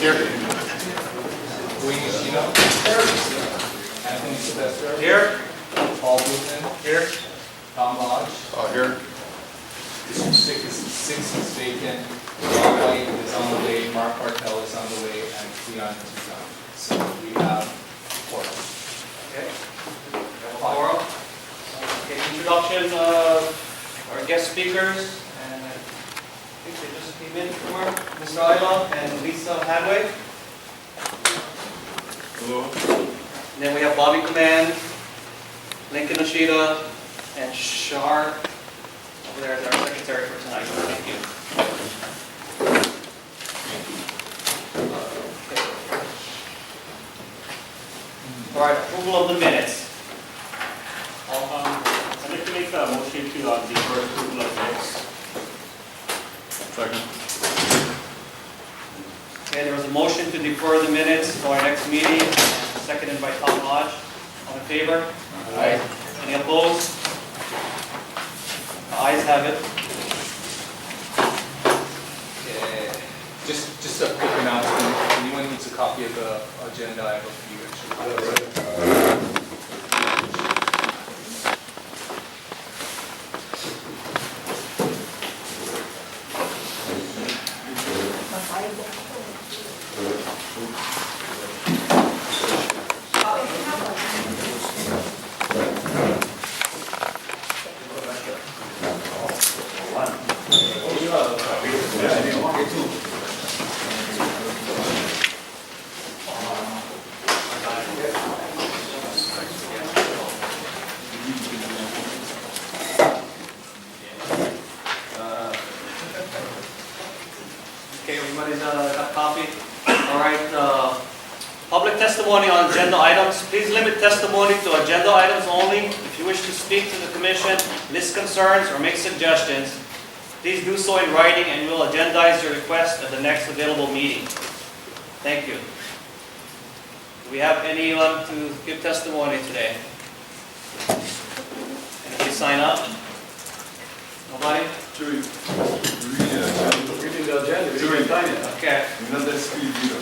Here. Wayne Ishino. Anthony Sylvester. Here. Paul Blumen. Here. Tom Lodge. Here. District 6 is vacant. Bob White is on the way. Mark Bartel is on the way, and Leon is on. So we have four. Okay. Forum. Okay, introduction of our guest speakers, and I think they just came in from our Mr. Aila and Lisa Hadway. Hello. And then we have Bobby Command, Lincoln Oshida, and Shar over there as our secretary for tonight. Thank you. All right, approval of the minutes. I'd like to make a motion to defer approval of minutes. Second. Okay, there was a motion to defer the minutes to our next meeting, seconded by Tom Lodge. All in favor? Aye. Any opposed? The ayes have it. Okay. Just a quick announcement. If anyone needs a copy of the agenda, I have a few actually. Okay, everybody's got a copy? All right, public testimony on agenda items. Please limit testimony to agenda items only. If you wish to speak to the commission, list concerns, or make suggestions, please do so in writing and we'll agendize your request at the next available meeting. Thank you. Do we have anyone to give testimony today? Anybody sign up? Nobody? Reading the agenda. Okay. Another speed reader.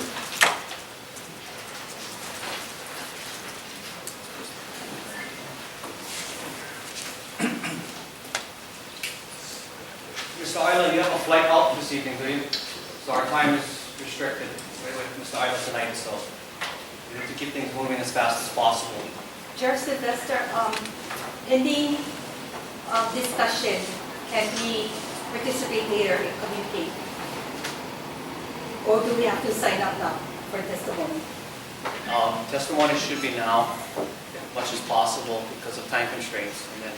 Mr. Aila, you have a flight out this evening, do you? So our time is restricted with Mr. Aila tonight, so we have to keep things moving as fast as possible. Chair Sylvester, pending discussion, can we participate later and communicate? Or do we have to sign up now for testimony? Testimony should be now, as much as possible because of time constraints. And then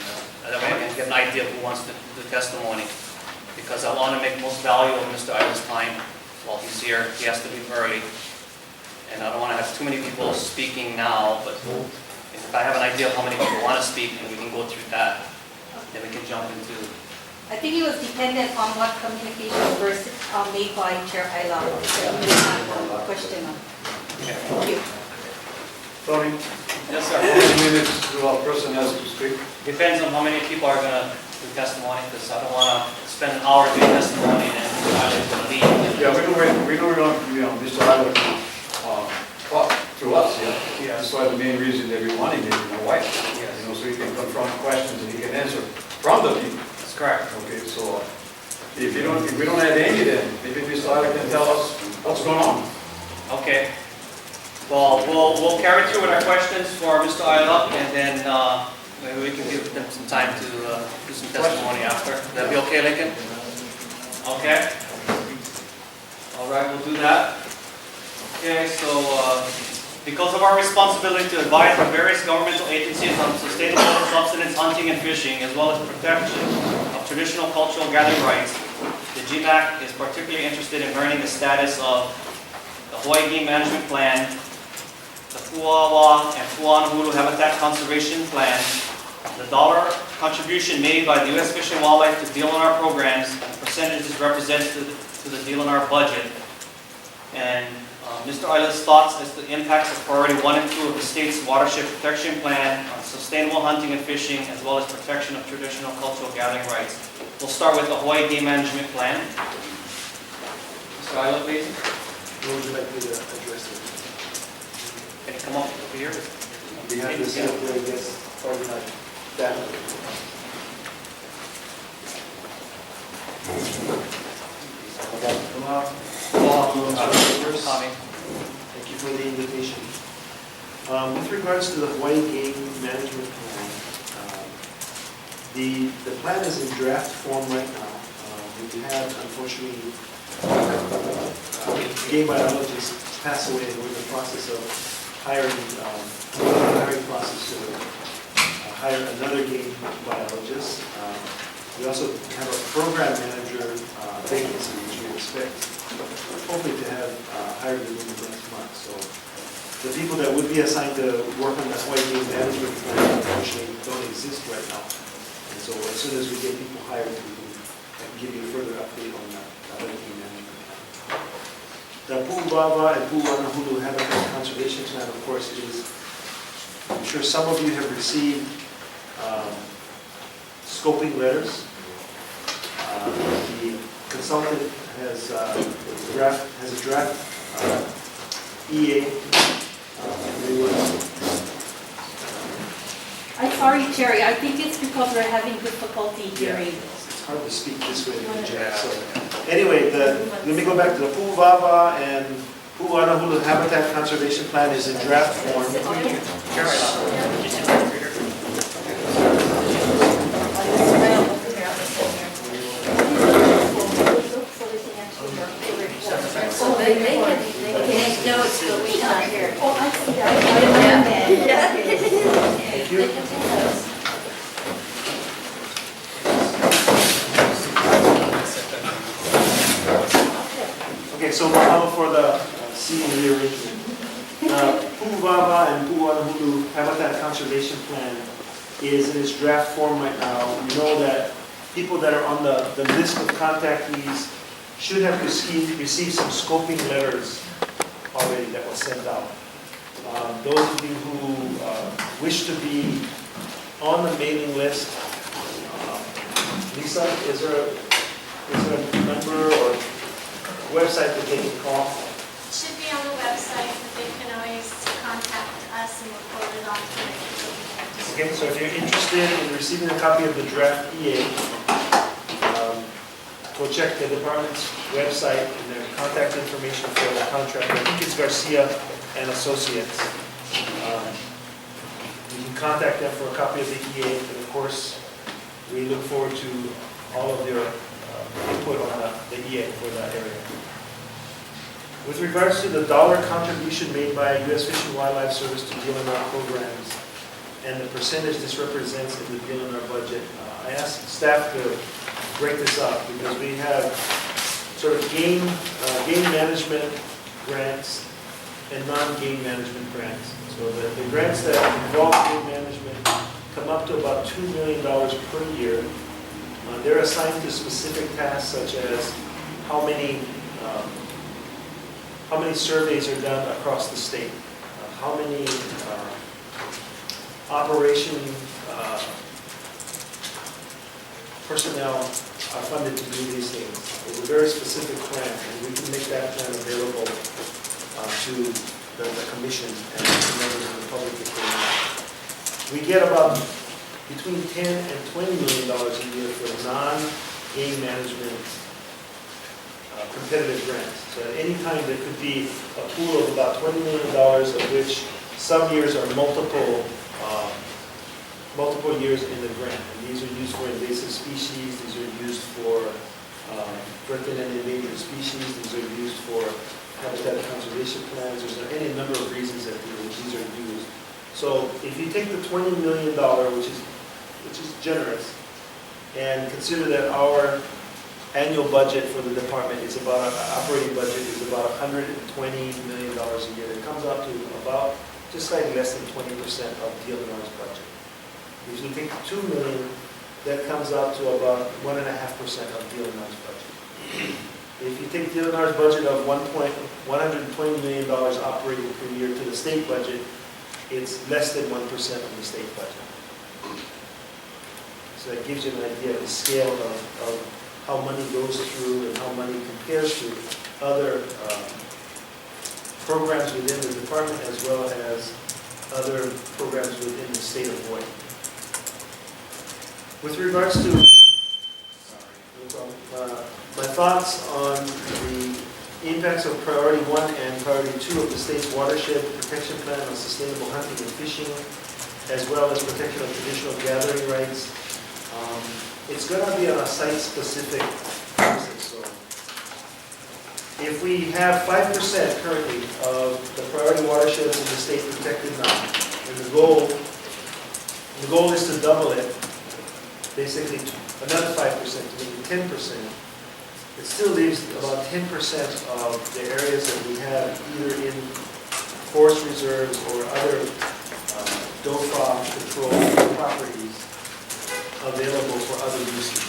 that way I can get an idea of who wants to do testimony. Because I want to make most value of Mr. Aila's time while he's here. He has to leave early. And I don't want to have too many people speaking now, but if I have an idea of how many people want to speak and we can go through that, then we can jump into. I think it was dependent on what communication was made by Chair Aila. So we have a question on. Okay. Thank you. Tony, Yes, sir. how many minutes do a person has to speak? Depends on how many people are going to do testimony, because I don't want to spend an hour doing testimony and then I'm going to leave. Yeah, we know, Mr. Aila, talk to us, yeah? Yeah. That's why the main reason that we wanted him, why? Yes. So he can confront questions and he can answer from the people. That's correct. Okay, so if we don't have any, then maybe Mr. Aila can tell us what's going on. Okay. Well, we'll carry through with our questions for Mr. Aila, and then maybe we can give them some time to do some testimony after. That'd be okay, Lincoln? Okay. All right, we'll do that. Okay, so because of our responsibility to advise the various governmental agencies on sustainable subsistence hunting and fishing, as well as protection of traditional cultural gathering rights, the GMAC is particularly interested in learning the status of the Hawaii Game Management Plan, the Puawa and Puanahulu Habitat Conservation Plan, the dollar contribution made by the U.S. Fish and Wildlife to DLNR programs, and percentages represented to the DLNR budget, and Mr. Aila's thoughts as to the impacts of priority 1 and 2 of the state's watershed protection plan on sustainable hunting and fishing, as well as protection of traditional cultural gathering rights. We'll start with the Hawaii Game Management Plan. Mr. Aila, please. Where would you like me to address it? Can you come up over here? We have to sit up there, I guess, probably not that. Okay, come on. Tommy. Thank you for the invitation. With regards to the Hawaii Game Management Plan, the plan is in draft form right now. We had, unfortunately, game biologists pass away, and we're in the process of hiring process to hire another game biologist. We also have a program manager vacancy, which we expect hopefully to have hired within the next month. So the people that would be assigned to work on the Hawaii Game Management Plan unfortunately don't exist right now. And so as soon as we get people hired, I can give you a further update on the Hawaii Game Management Plan. The Pu'uwawa and Pu'uwanahulu Habitat Conservation Plan, of course, is, I'm sure some of you have received scoping letters. The consultant has a draft EA. I'm sorry, Terry, I think it's because we're having difficulty hearing. It's hard to speak this way to project. So anyway, let me go back to the Pu'uwawa and Pu'uwanahulu Habitat Conservation Plan is in draft form. So they can notes, but we cannot hear. Oh, I see that. Thank you. They can take those. Okay, so now for the seating rearrangement. Pu'uwawa and Pu'uwanahulu Habitat Conservation Plan is in its draft form right now. We know that people that are on the list of contactees should have received some scoping letters already that were sent out. Those of you who wish to be on the mailing list, Lisa, is there a number or website that they can call? It should be on the website, but they can always contact us and we'll forward it on to them. Okay, so if you're interested in receiving a copy of the draft EA, go check the department's website and their contact information for the contractor. I think it's Garcia and Associates. You can contact them for a copy of the EA, and of course, we look forward to all of your input on the EA for that area. With regards to the dollar contribution made by U.S. Fish and Wildlife Service to DLNR programs and the percentage this represents in the DLNR budget, I asked staff to break this up because we have sort of game management grants and non-game management grants. So the grants that involve game management come up to about $2 million per year. They're assigned to specific tasks such as how many surveys are done across the state, how many operation personnel are funded to do these things. It's a very specific plan, and we can make that plan available to the commission and to members of the public if they want. We get about between $10 and $20 million a year for non-game management competitive grants. So at any time there could be a pool of about $20 million, of which some years are multiple years in the grant. And these are used for invasive species, these are used for threatened and endangered species, these are used for habitat conservation plans. There's any number of reasons that these are used. So if you take the $20 million, which is generous, and consider that our annual budget for the department is about, operating budget is about $120 million a year. It comes out to about just slightly less than 20% of DLNR's budget. If you take $2 million, that comes out to about 1.5% of DLNR's budget. If you take DLNR's budget of $120 million operating per year to the state budget, it's less than 1% of the state budget. So that gives you an idea of the scale of how money goes through and how money compares to other programs within the department as well as other programs within the state of Hawaii. With regards to my thoughts on the impacts of Priority 1 and Priority 2 of the state's watershed protection plan on sustainable hunting and fishing, as well as protection of traditional gathering rights. It's going to be on a site-specific basis. So if we have 5% currently of the priority watersheds in the state protected now, and the goal is to double it, basically another 5% to maybe 10%, it still leaves about 10% of the areas that we have either in forest reserves or other DOFA controlled properties available for other uses.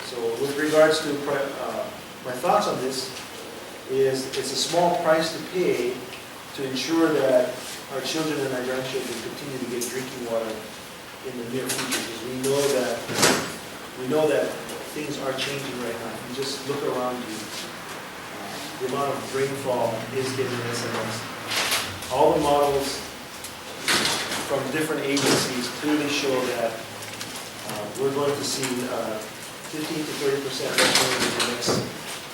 So with regards to my thoughts on this is it's a small price to pay to ensure that our children and our grandchildren continue to get drinking water in the near future, because we know that things are changing right now. You just look around you, the amount of rainfall is getting less and less. All the models from different agencies clearly show that we're going to see 15 to 30% reduction in the next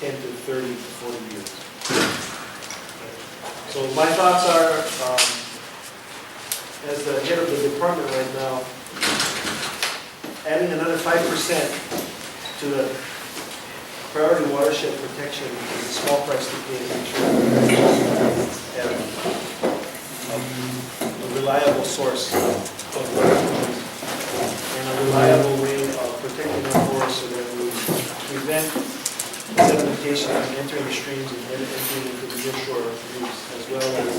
10 to 30 to 40 years. So my thoughts are, as the head of the department right now, adding another 5% to the priority watershed protection is a small price to pay to make sure that we have a reliable source of water and a reliable way of protecting our forests so that we prevent sedimentation and entering the streams and entering into the nearshore use, as well as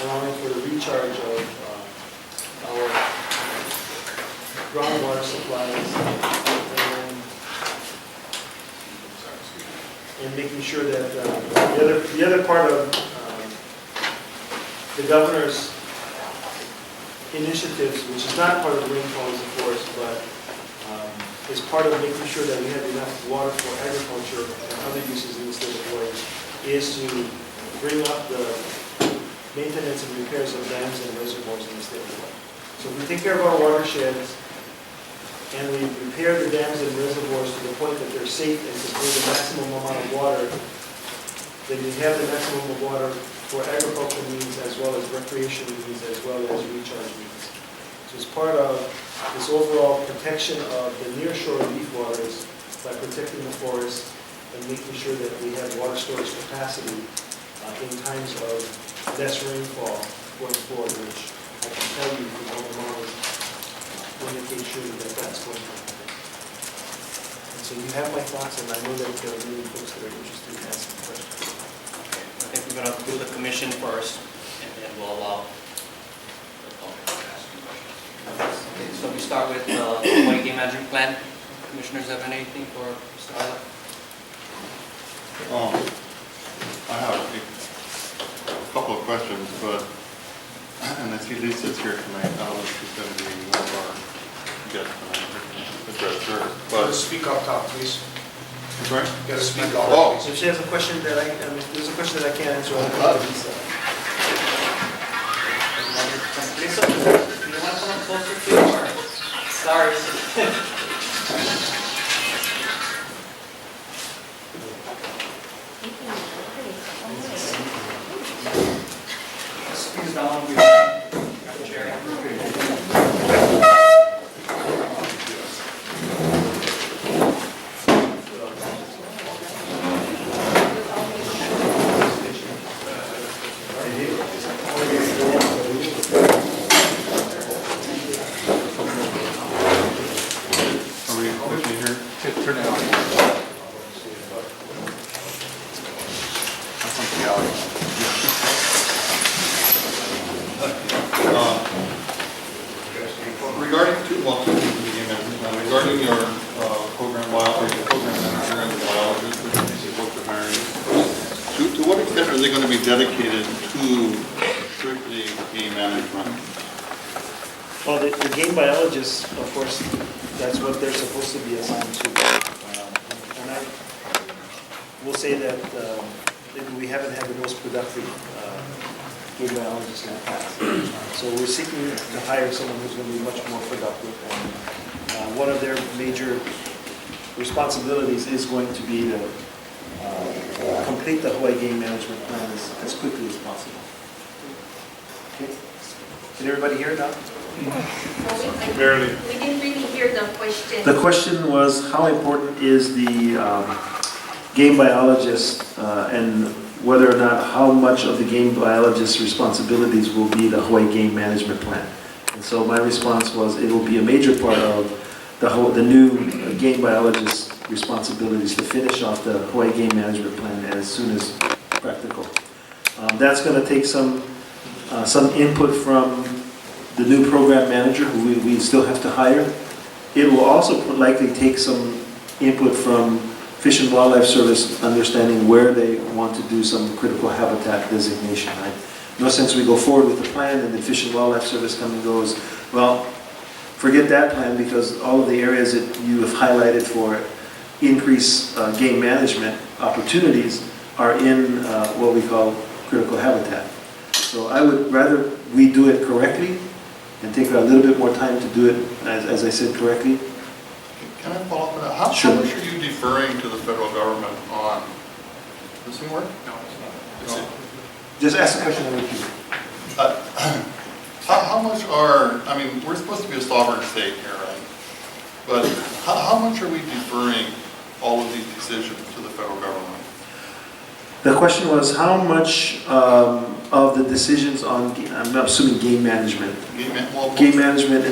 allowing for the recharge of our groundwater supplies and making sure that the other part of the governor's initiatives, which is not part of the rain policy, of course, but is part of making sure that we have enough water for agriculture and other uses in the state of Hawaii, is to bring up the maintenance and repairs of dams and reservoirs in the state of Hawaii. So if we take care of our watersheds and we repair the dams and reservoirs to the point that they're safe and to bring the maximum amount of water, then we have the maximum of water for agricultural needs as well as recreational needs as well as recharge needs. So it's part of this overall protection of the nearshore reef waters by protecting the forest and making sure that we have water storage capacity in times of less rainfall going forward, which I can tell you from all the models indicate surely that that's going to happen. And so you have my thoughts, and I know that there are many folks that are interested in asking questions. I think we're going to do the commission first, and then we'll allow the public to ask questions. Okay, so we start with the Hawaii Game Management Plan. Commissioners have anything for Mr. Aila? I have a couple of questions, but, and I see Lisa's here tonight. I don't know if she's going to be one of our guests tonight. Address her, but. Speak up top, please. I'm sorry? You gotta speak up. Oh. So if she has a question that if there's a question that I can't answer, I'll come to Lisa. Lisa, do you want to come up closer to you, or? Sorry. Squeeze down with your chair. Are we okay here? Turn it on. I think the alley. Regarding your program biology, program manager and the biologist, what you're hiring, to what extent are they going to be dedicated to strictly game management? Well, the game biologists, of course, that's what they're supposed to be assigned to. And I will say that maybe we haven't had the most productive game biologists in the past. So we're seeking to hire someone who's going to be much more productive. And one of their major responsibilities is going to be to complete the Hawaii game management plan as quickly as possible. Okay? Did everybody hear that? Barely. We didn't really hear the question. The question was, how important is the game biologist and whether or not how much of the game biologist's responsibilities will be the Hawaii game management plan. And so my response was, it will be a major part of the new game biologist's responsibilities to finish off the Hawaii game management plan as soon as practical. That's going to take some input from the new program manager, who we still have to hire. It will also likely take some input from Fish and Wildlife Service, understanding where they want to do some critical habitat designation. Right? No sense we go forward with the plan and then Fish and Wildlife Service comes and goes, well, forget that plan because all of the areas that you have highlighted for increased game management opportunities are in what we call critical habitat. So I would rather we do it correctly and take a little bit more time to do it, as I said, correctly. Can I follow up on that? How Sure. much are you deferring to the federal government on? Does this work? No, it's not. No. Just ask the question and repeat. How much are, I mean, we're supposed to be a sovereign state here, right? But how much are we deferring all of these decisions to the federal government? The question was how much of the decisions on, I'm assuming game management, game management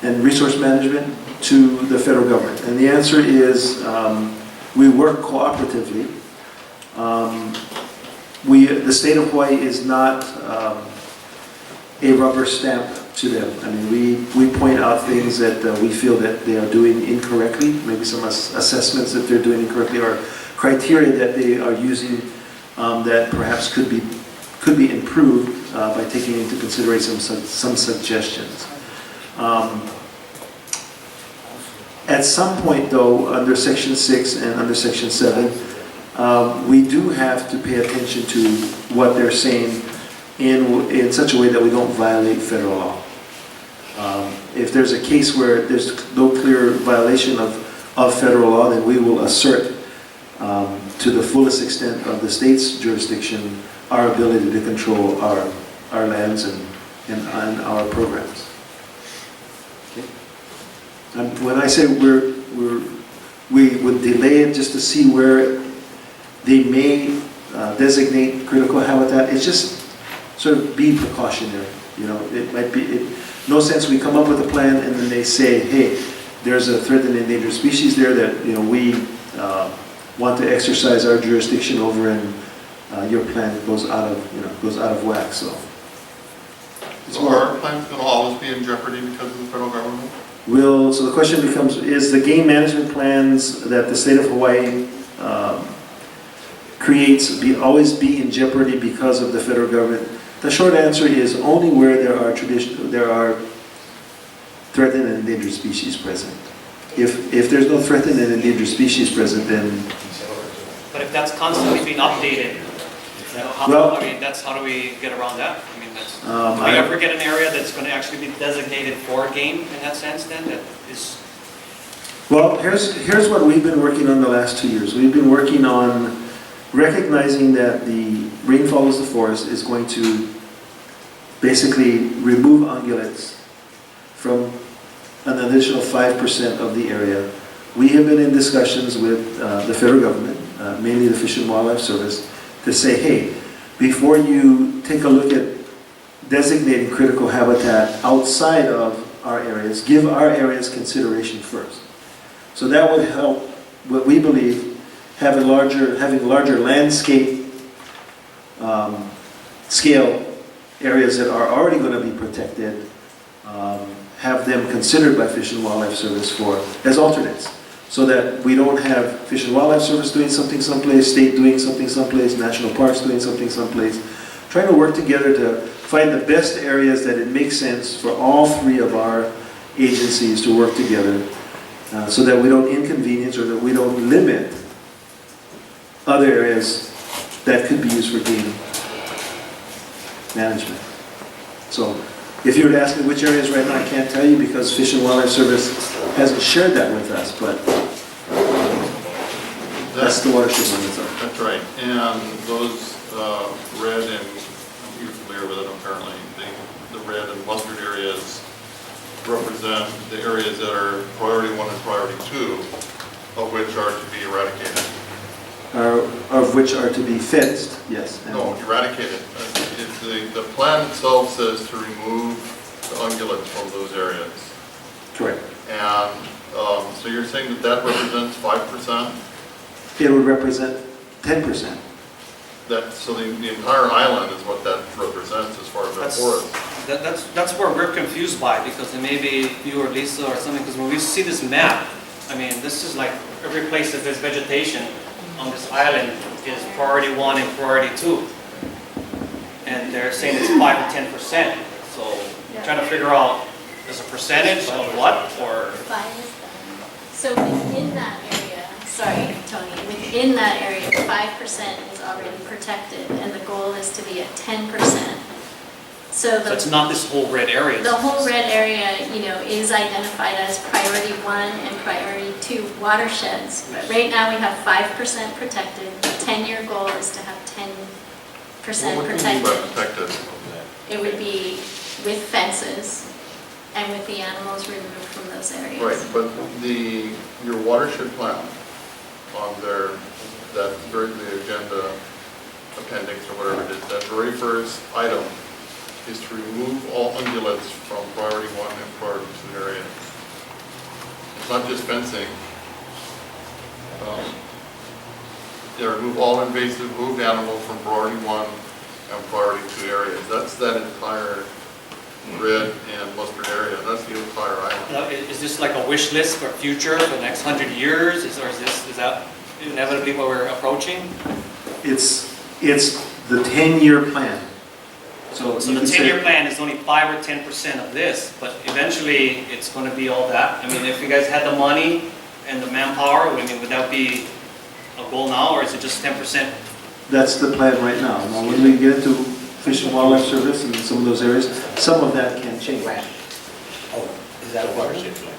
and resource management to the federal government. And the answer is we work cooperatively. The state of Hawaii is not a rubber stamp to them. I mean, we point out things that we feel that they are doing incorrectly, maybe some assessments that they're doing incorrectly, or criteria that they are using that perhaps could be improved by taking into consideration some suggestions. At some point, though, under Section 6 and under Section 7, we do have to pay attention to what they're saying in such a way that we don't violate federal law. If there's a case where there's no clear violation of federal law, then we will assert to the fullest extent of the state's jurisdiction our ability to control our lands and our programs. Okay? And when I say we would delay it just to see where they may designate critical habitat, it's just sort of being precautionary. You know, it might be no sense we come up with a plan and then they say, hey, there's a threatened and endangered species there that we want to exercise our jurisdiction over, and your plan goes out of whack. So Are our plans going to always be in jeopardy because of the federal government? So the question becomes, is the game management plans that the state of Hawaii creates always be in jeopardy because of the federal government? The short answer is only where there are threatened and endangered species present. If there's no threatened and endangered species present, then... But if that's constantly being updated, how do we get around that? I mean, do we ever get an area that's going to actually be designated for game in that sense then? That is... Well, here's what we've been working on the last 2 years. We've been working on recognizing that the rain follows the forest is going to basically remove ungulates from an additional 5% of the area. We have been in discussions with the federal government, mainly the Fish and Wildlife Service, to say, hey, before you take a look at designating critical habitat outside of our areas, give our areas consideration first. So that would help, what we believe, having larger landscape scale areas that are already going to be protected, have them considered by Fish and Wildlife Service as alternates, so that we don't have Fish and Wildlife Service doing something someplace, state doing something someplace, national parks doing something someplace, trying to work together to find the best areas that it makes sense for all three of our agencies to work together, so that we don't inconvenience or that we don't limit other areas that could be used for game management. So if you were to ask me which areas right now, I can't tell you because Fish and Wildlife Service hasn't shared that with us, but that's the watershed limits of. That's right, and those red and, you're familiar with it apparently, the red and mustard areas represent the areas that are priority 1 and priority 2, of which are to be eradicated. Of which are to be fenced, yes. and- No, eradicated. The plan itself says to remove the ungulates from those areas. Correct. And so you're saying that that represents 5%? It would represent 10%. So the entire island is what that represents as far as that forest. That's where we're confused by, because then maybe you or Lisa or something, because when we see this map, I mean, this is like every place that there's vegetation on this island is priority 1 and priority 2. And they're saying it's 5 to 10%. So trying to figure out, is a percentage of what, or? So within that area, sorry, Tony, within that area, 5% is already protected, and the goal is to be at 10%. So So it's not this whole red area. the whole red area, is identified as priority 1 and priority 2 watersheds. But right now, we have 5% protected. The 10-year goal is to have 10% What do you mean by protected. protected? It would be with fences and with the animals removed from those areas. Right, but your watershed plan on there, the agenda appendix or whatever it is, that very first item is to remove all ungulates from priority 1 and priority 2 areas. It's not just fencing. Remove all invasive moved animals from priority 1 and priority 2 areas. That's that entire red and mustard area. That's the entire island. Now, is this like a wish list for future, for the next 100 years? Is that inevitably what we're approaching? It's the 10-year plan. So So you the could say- 10-year plan is only 5 or 10% of this, but eventually it's going to be all that. I mean, if you guys had the money and the manpower, would that be a goal now, or is it just 10%? That's the plan right now. Now, when we get to Fish and Wildlife Service and some of those areas, some of that can change. Oh, is that a watershed plan?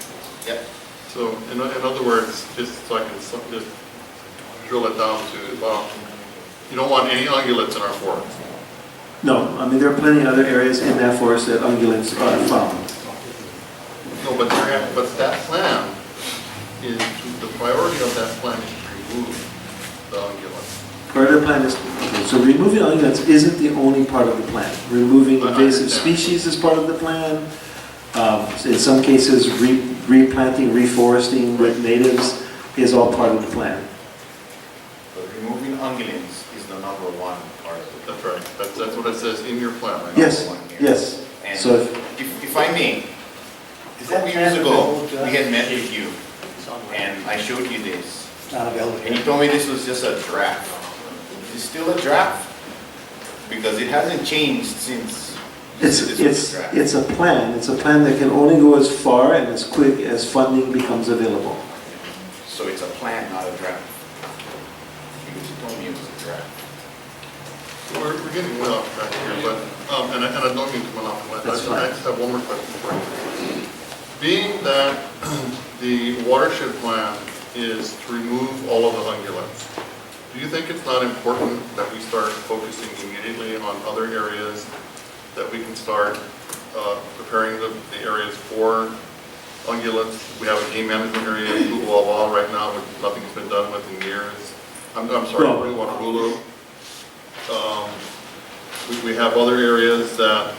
Yep. So in other words, just so I can just drill it down to, you don't want any ungulates in our forest. No, I mean, there are plenty of other areas in that forest that ungulates are found. No, but that plan is, the priority of that plan is to remove the ungulates. Part of the plan is, okay, so removing ungulates isn't the only part of the plan. Removing I invasive understand. species is part of the plan. In some cases, replanting, reforesting with natives is all part of the plan. But removing ungulates is the number 1 part of it. That's right. That's what it says in your plan, right? Yes, Number 1 here. yes. And So if I may, a couple years ago, we had met with you, and I showed you this. And you told me this was just a draft. Is it still a draft? Because it hasn't changed since this was a draft. It's a plan. It's a plan that can only go as far and as quick as funding becomes available. So it's a plan, not a draft. Because you told me it was a draft. We're getting way off track here, but, and I don't mean to monopolize. That's I fine. just have one more question for you. Being that the watershed plan is to remove all of the ungulates, do you think it's not important that we start focusing immediately on other areas that we can start preparing the areas for ungulates? We have a game management area in Ku'uawa right now, which nothing's been done with in years. I'm sorry, No. Ku'uawa. We have other areas that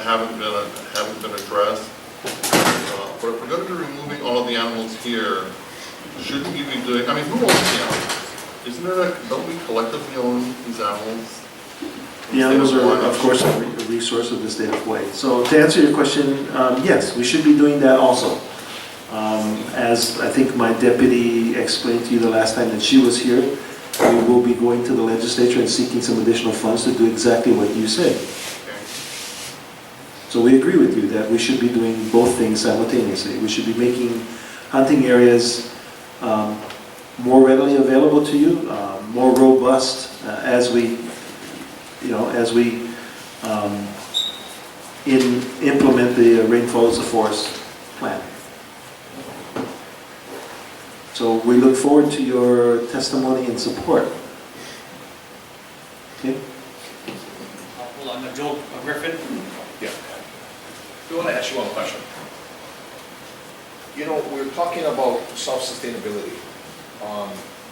haven't been addressed. But if we're going to be removing all of the animals here, shouldn't we be doing? I mean, who owns the animals? Don't we collectively own these animals? The animals are, of course, a resource of the state of Hawaii. So to answer your question, yes, we should be doing that also. As I think my deputy explained to you the last time that she was here, we will be going to the legislature and seeking some additional funds to do exactly what you said. Okay. So we agree with you that we should be doing both things simultaneously. We should be making hunting areas more readily available to you, more robust as we, implement the rainfall as a forest plan. So we look forward to your testimony and support. Okay? Hold on, Joel Griffin? I want to ask you one question. You know, we're talking about self-sustainability.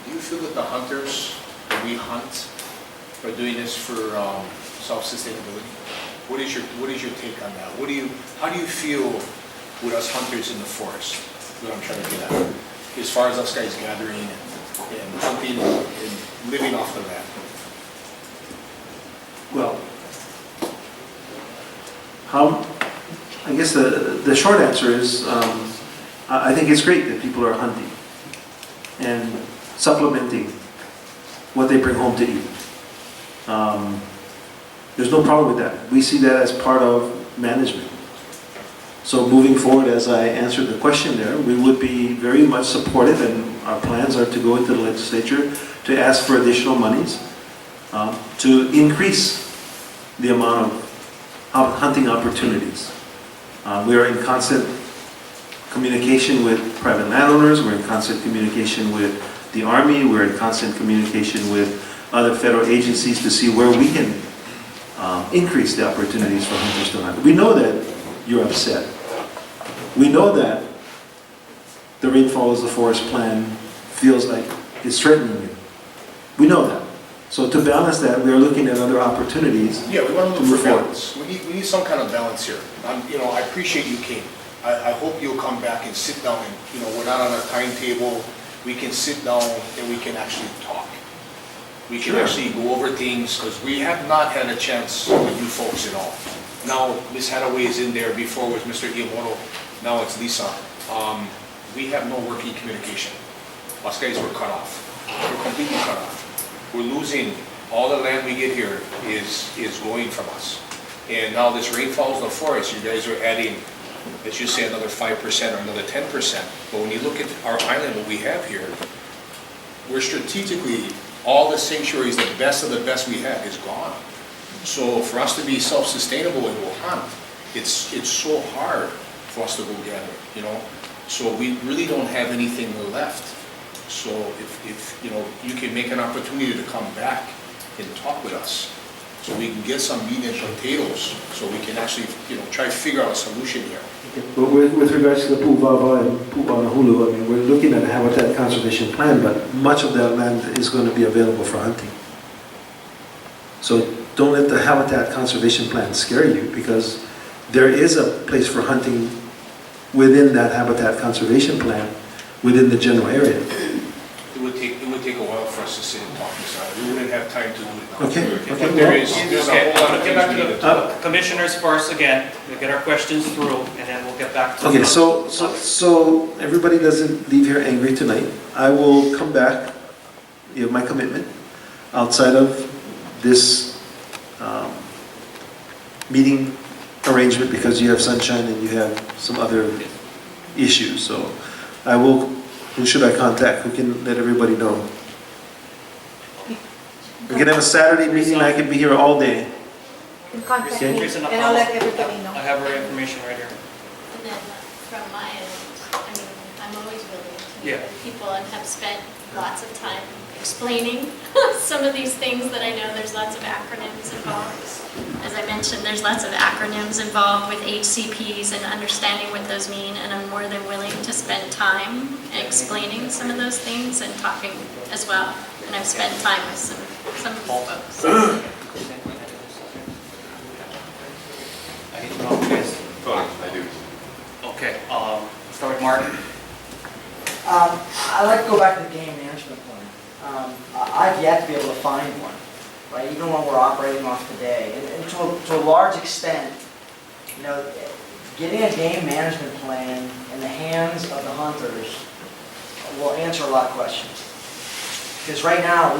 Do you feel that the hunters, that we hunt, are doing this for self-sustainability? What is your take on that? How do you feel with us hunters in the forest? What I'm trying to get at. As far as us guys gathering and hunting and living off the land. Well, I guess the short answer is, I think it's great that people are hunting and supplementing what they bring home to eat. There's no problem with that. We see that as part of management. So moving forward, as I answered the question there, we would be very much supportive, and our plans are to go into the legislature to ask for additional monies to increase the amount of hunting opportunities. We are in constant communication with private landowners, we're in constant communication with the Army, we're in constant communication with other federal agencies to see where we can increase the opportunities for hunters to hunt. We know that you're upset. We know that the Rainfall as a Forest plan feels like it's threatening you. We know that. So to balance that, we are looking at other opportunities. Yeah, we want to move look for forward. balance. We need some kind of balance here. I appreciate you came. I hope you'll come back and sit down and, we're not on a timetable. We can sit down and we can actually talk. We can actually go over things, because we have not had a chance with you folks at all. Now, Ms. Hadaway is in there, before was Mr. Iamoto, now it's Lisa. We have no working communication. Us guys were cut off. We're completely cut off. We're losing, all the land we get here is going from us. And now this rainfall in the forest, you guys are adding, let's just say another 5% or another 10%. But when you look at our island, what we have here, we're strategically, all the sanctuaries, the best of the best we have is gone. So for us to be self-sustainable and go hunt, it's so hard for us to go gather, So we really don't have anything left. So if you can make an opportunity to come back and talk with us, so we can get some meat and potatoes, so we can actually, try to figure out a solution here. Okay. But with regards to the Pu'uwawa and Pu'uwanahulu, I mean, we're looking at a habitat conservation plan, but much of that land is going to be available for hunting. So don't let the habitat conservation plan scare you, because there is a place for hunting within that habitat conservation plan, within the general area. It would take a while for us to sit and talk this out. We wouldn't have time to do it now. Okay. But there's a whole lot of Get things back we to need to the talk. commissioners first again. We'll get our questions through, and then we'll get back to. Okay, so everybody doesn't leave here angry tonight. I will come back, you have my commitment, outside of this meeting arrangement, because you have sunshine and you have some other issues. So I will, who should I contact? Who can let everybody know? We can have a Saturday meeting, I can be here all day. You can contact me, Teresa and I'll let everybody know. I have her information right here. And then from my end, I'm always willing to meet Yeah. with people and have spent lots of time explaining some of these things that I know there's lots of acronyms involved. As I mentioned, there's lots of acronyms involved with HCPs and understanding what those mean, and I'm more than willing to spend time explaining some of those things and talking as well. And I've spent time with some of these folks. I need to know who it is. I do. Okay, start with Martin. I'd like to go back to the game management plan. I've yet to be able to find one, right? Even when we're operating off today. And to a large extent, getting a game management plan in the hands of the hunters will answer a lot of questions. Because right now,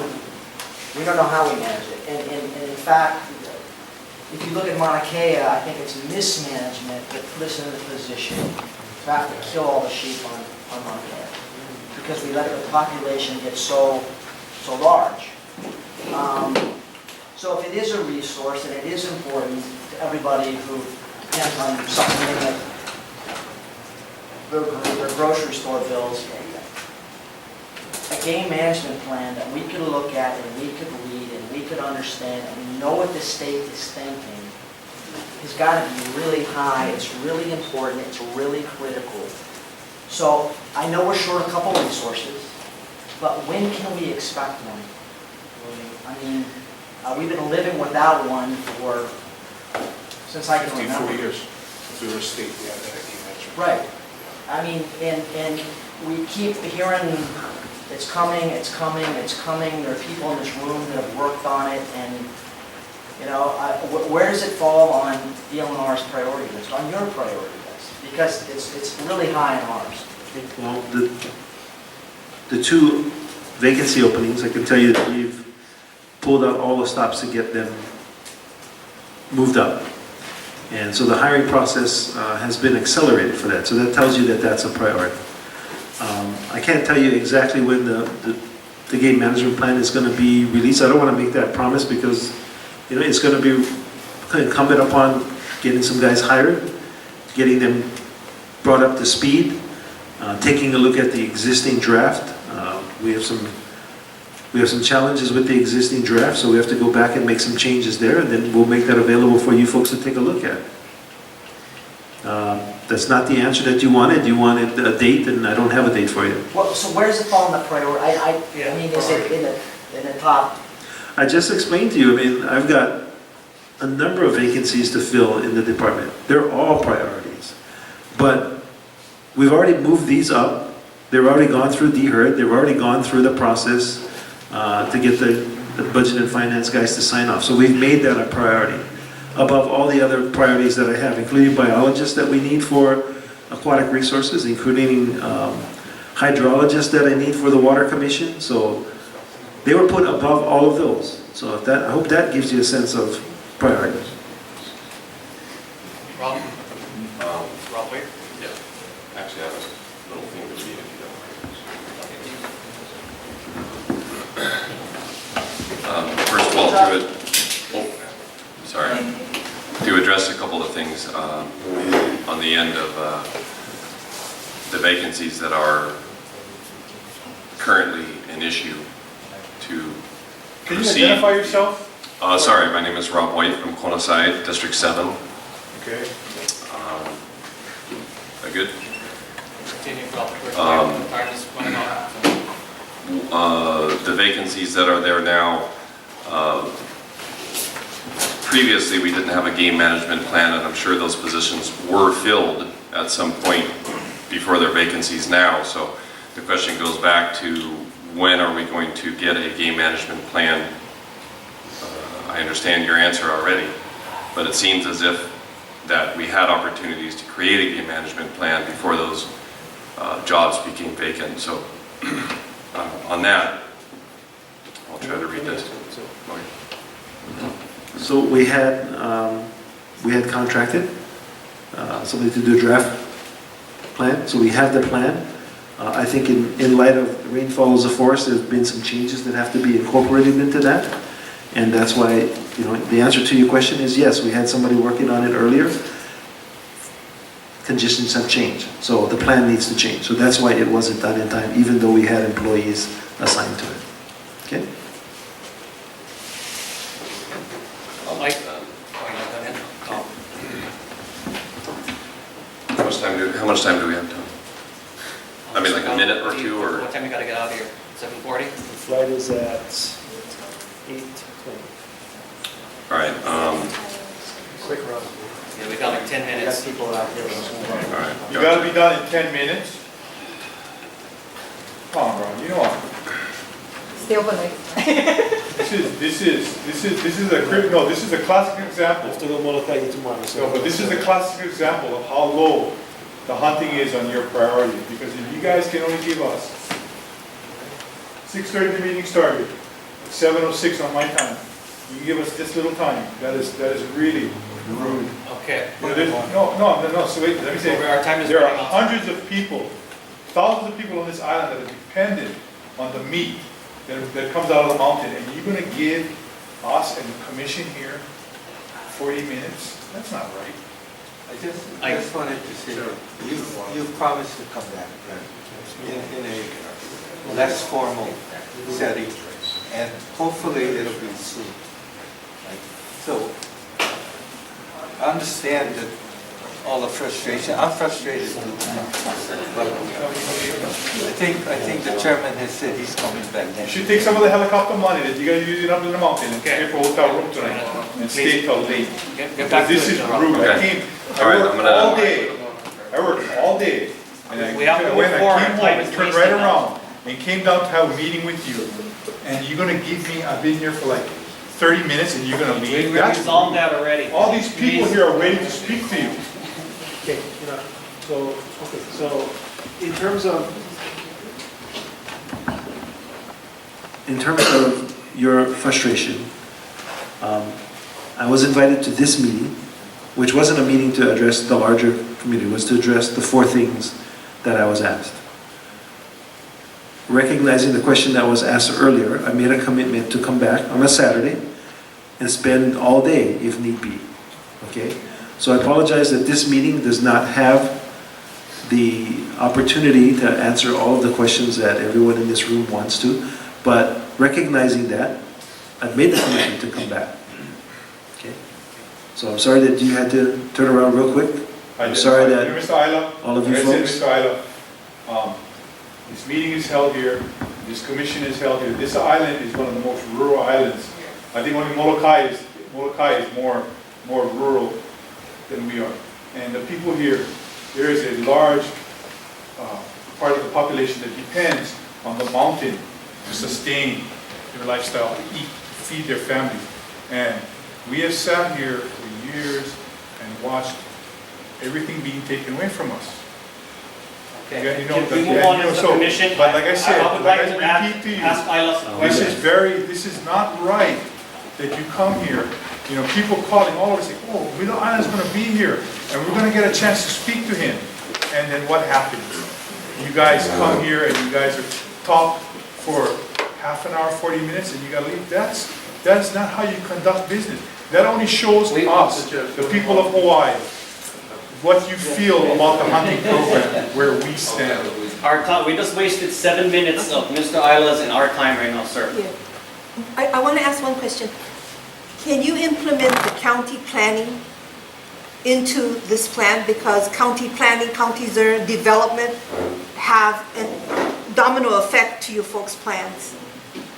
we don't know how we manage it. And in fact, if you look at Mauna Kea, I think it's mismanagement that put us in the position to have to kill all the sheep on Mauna Kea. because we let the population get so large. So if it is a resource and it is important to everybody who depends on supplementing their grocery store bills, a game management plan that we could look at and we could read and we could understand and we know what the state is thinking has got to be really high, it's really important, it's really critical. So I know we're short a couple resources, but when can we expect one? I mean, we've been living without one since I can remember. 54 years since we were a state, we had that game management. Right. I mean, and we keep hearing it's coming, it's coming, it's coming. There are people in this room that have worked on it, and you know, where does it fall on DLNR's priority list, on your priority list? Because it's really high on ours. Well, the two vacancy openings, I can tell you that we've pulled out all the stops to get them moved up. And so the hiring process has been accelerated for that. So that tells you that that's a priority. I can't tell you exactly when the game management plan is going to be released. I don't want to make that promise because, you know, it's going to be incumbent upon getting some guys hired, getting them brought up to speed, taking a look at the existing draft. We have some challenges with the existing draft, so we have to go back and make some changes there, and then we'll make that available for you folks to take a look at. That's not the answer that you wanted. You wanted a date, and I don't have a date for you. Well, so where does it fall on the priority? I mean, is it in the top? I just explained to you, I mean, I've got a number of vacancies to fill in the department. They're all priorities. But we've already moved these up. They've already gone through DHERD. They've already gone through the process to get the budget and finance guys to sign off. So we've made that a priority above all the other priorities that I have, including biologists that we need for aquatic resources, including hydrologists that I need for the Water Commission. So they were put above all of those. So if that, I hope that gives you a sense of priorities. Rob? Rob, wait. Yeah. Actually, I have a little thing to read if you don't mind. First of all, to address a couple of things on the end of the vacancies that are currently an issue to Can you proceed. identify yourself? Sorry, my name is Rob White from Conoside, District 7. Okay. Continue, Rob. Time is running out. The vacancies that are there now, previously we didn't have a game management plan, and I'm sure those positions were filled at some point before their vacancies now. So the question goes back to when are we going to get a game management plan? I understand your answer already, but it seems as if that we had opportunities to create a game management plan before those jobs became vacant. So on that, I'll try to read this. So we had contracted somebody to do a draft plan. So we have the plan. I think in light of rain follows the forest, there's been some changes that have to be incorporated into that. And that's why, you know, the answer to your question is yes, we had somebody working on it earlier. Conditions have changed. So the plan needs to change. So that's why it wasn't done in time, even though we had employees assigned to it. Okay? Mike? How much time do we have, Tom? I mean, like a minute or two, or? What time you gotta get out of here? 7:40? The flight is at 8:20. All right. Quick, Rob. Yeah, we got like 10 We got minutes. people out here. All right. You gotta be done in 10 minutes? Come on, bro, you know what? Stay overnight. This is a classic example. After the Molokai tomorrow. No, but this is a classic example of how low the hunting is on your priority, because if you guys can only give us 6:30 the meeting started, 7:06 on my time, you give us this little time, that is really rude. Okay. No, so wait, let me say, Our time is there are running out. hundreds of people thousands of people on this island that are dependent on the meat that comes out of the mountain, and you're gonna give us and the commission here 40 minutes? That's not right. I just wanted to say that you promised to come back in a less formal setting, and hopefully it'll be soon. So, I understand that all the frustration, I'm frustrated too. But I think the chairman has said he's coming back You next should week. take some of the helicopter money that you guys using up in the mountain and pay for a hotel room tonight and stay till late. Get back to This it, is Rob. rude. Okay. I All right, worked I'm gonna- all day. I worked all day. And We have to move forward. When I came Time home is and turned wasted right now. around and came down to have a meeting with you, and you're gonna give me, I've been here for like 30 minutes and you're gonna We leave? That's resolved rude. that already. All these people here are waiting to speak to you. Okay, so in terms of your frustration, I was invited to this meeting, which wasn't a meeting to address the larger community, it was to address the 4 things that I was asked. Recognizing the question that was asked earlier, I made a commitment to come back on a Saturday and spend all day if need be, okay? So I apologize that this meeting does not have the opportunity to answer all of the questions that everyone in this room wants to, but recognizing that, I've made the commitment to come back, okay? So I'm sorry that you had to turn around real quick. I'm sorry that Mr. Aila, all of you like I said, folks. Mr. Aila, this meeting is held here, this commission is held here. This island is one of the most rural islands. I think only Molokai is more rural than we are. And the people here, there is a large part of the population that depends on the mountain to sustain their lifestyle, to eat, feed their families. And we have sat here for years and watched everything being taken away from us. Okay. You know, Can we move on to the so, commission? but like I said, I would like to repeat to you, ask Aila some questions. this is not right that you come here, you know, people calling all over saying, oh, Middle Island's gonna be here, and we're gonna get a chance to speak to him. And then what happens? You guys come here and you guys talk for half an hour, 40 minutes, and you gotta leave. That's not how you conduct business. That only shows us, the people of Hawaii, what you feel about the hunting program, where we stand. Our time, we just wasted 7 minutes of Mr. Aila's and our time right now, sir. Yeah. I want to ask one question. Can you implement the county planning into this plan? Because county planning, county development have a domino effect to your folks' plans.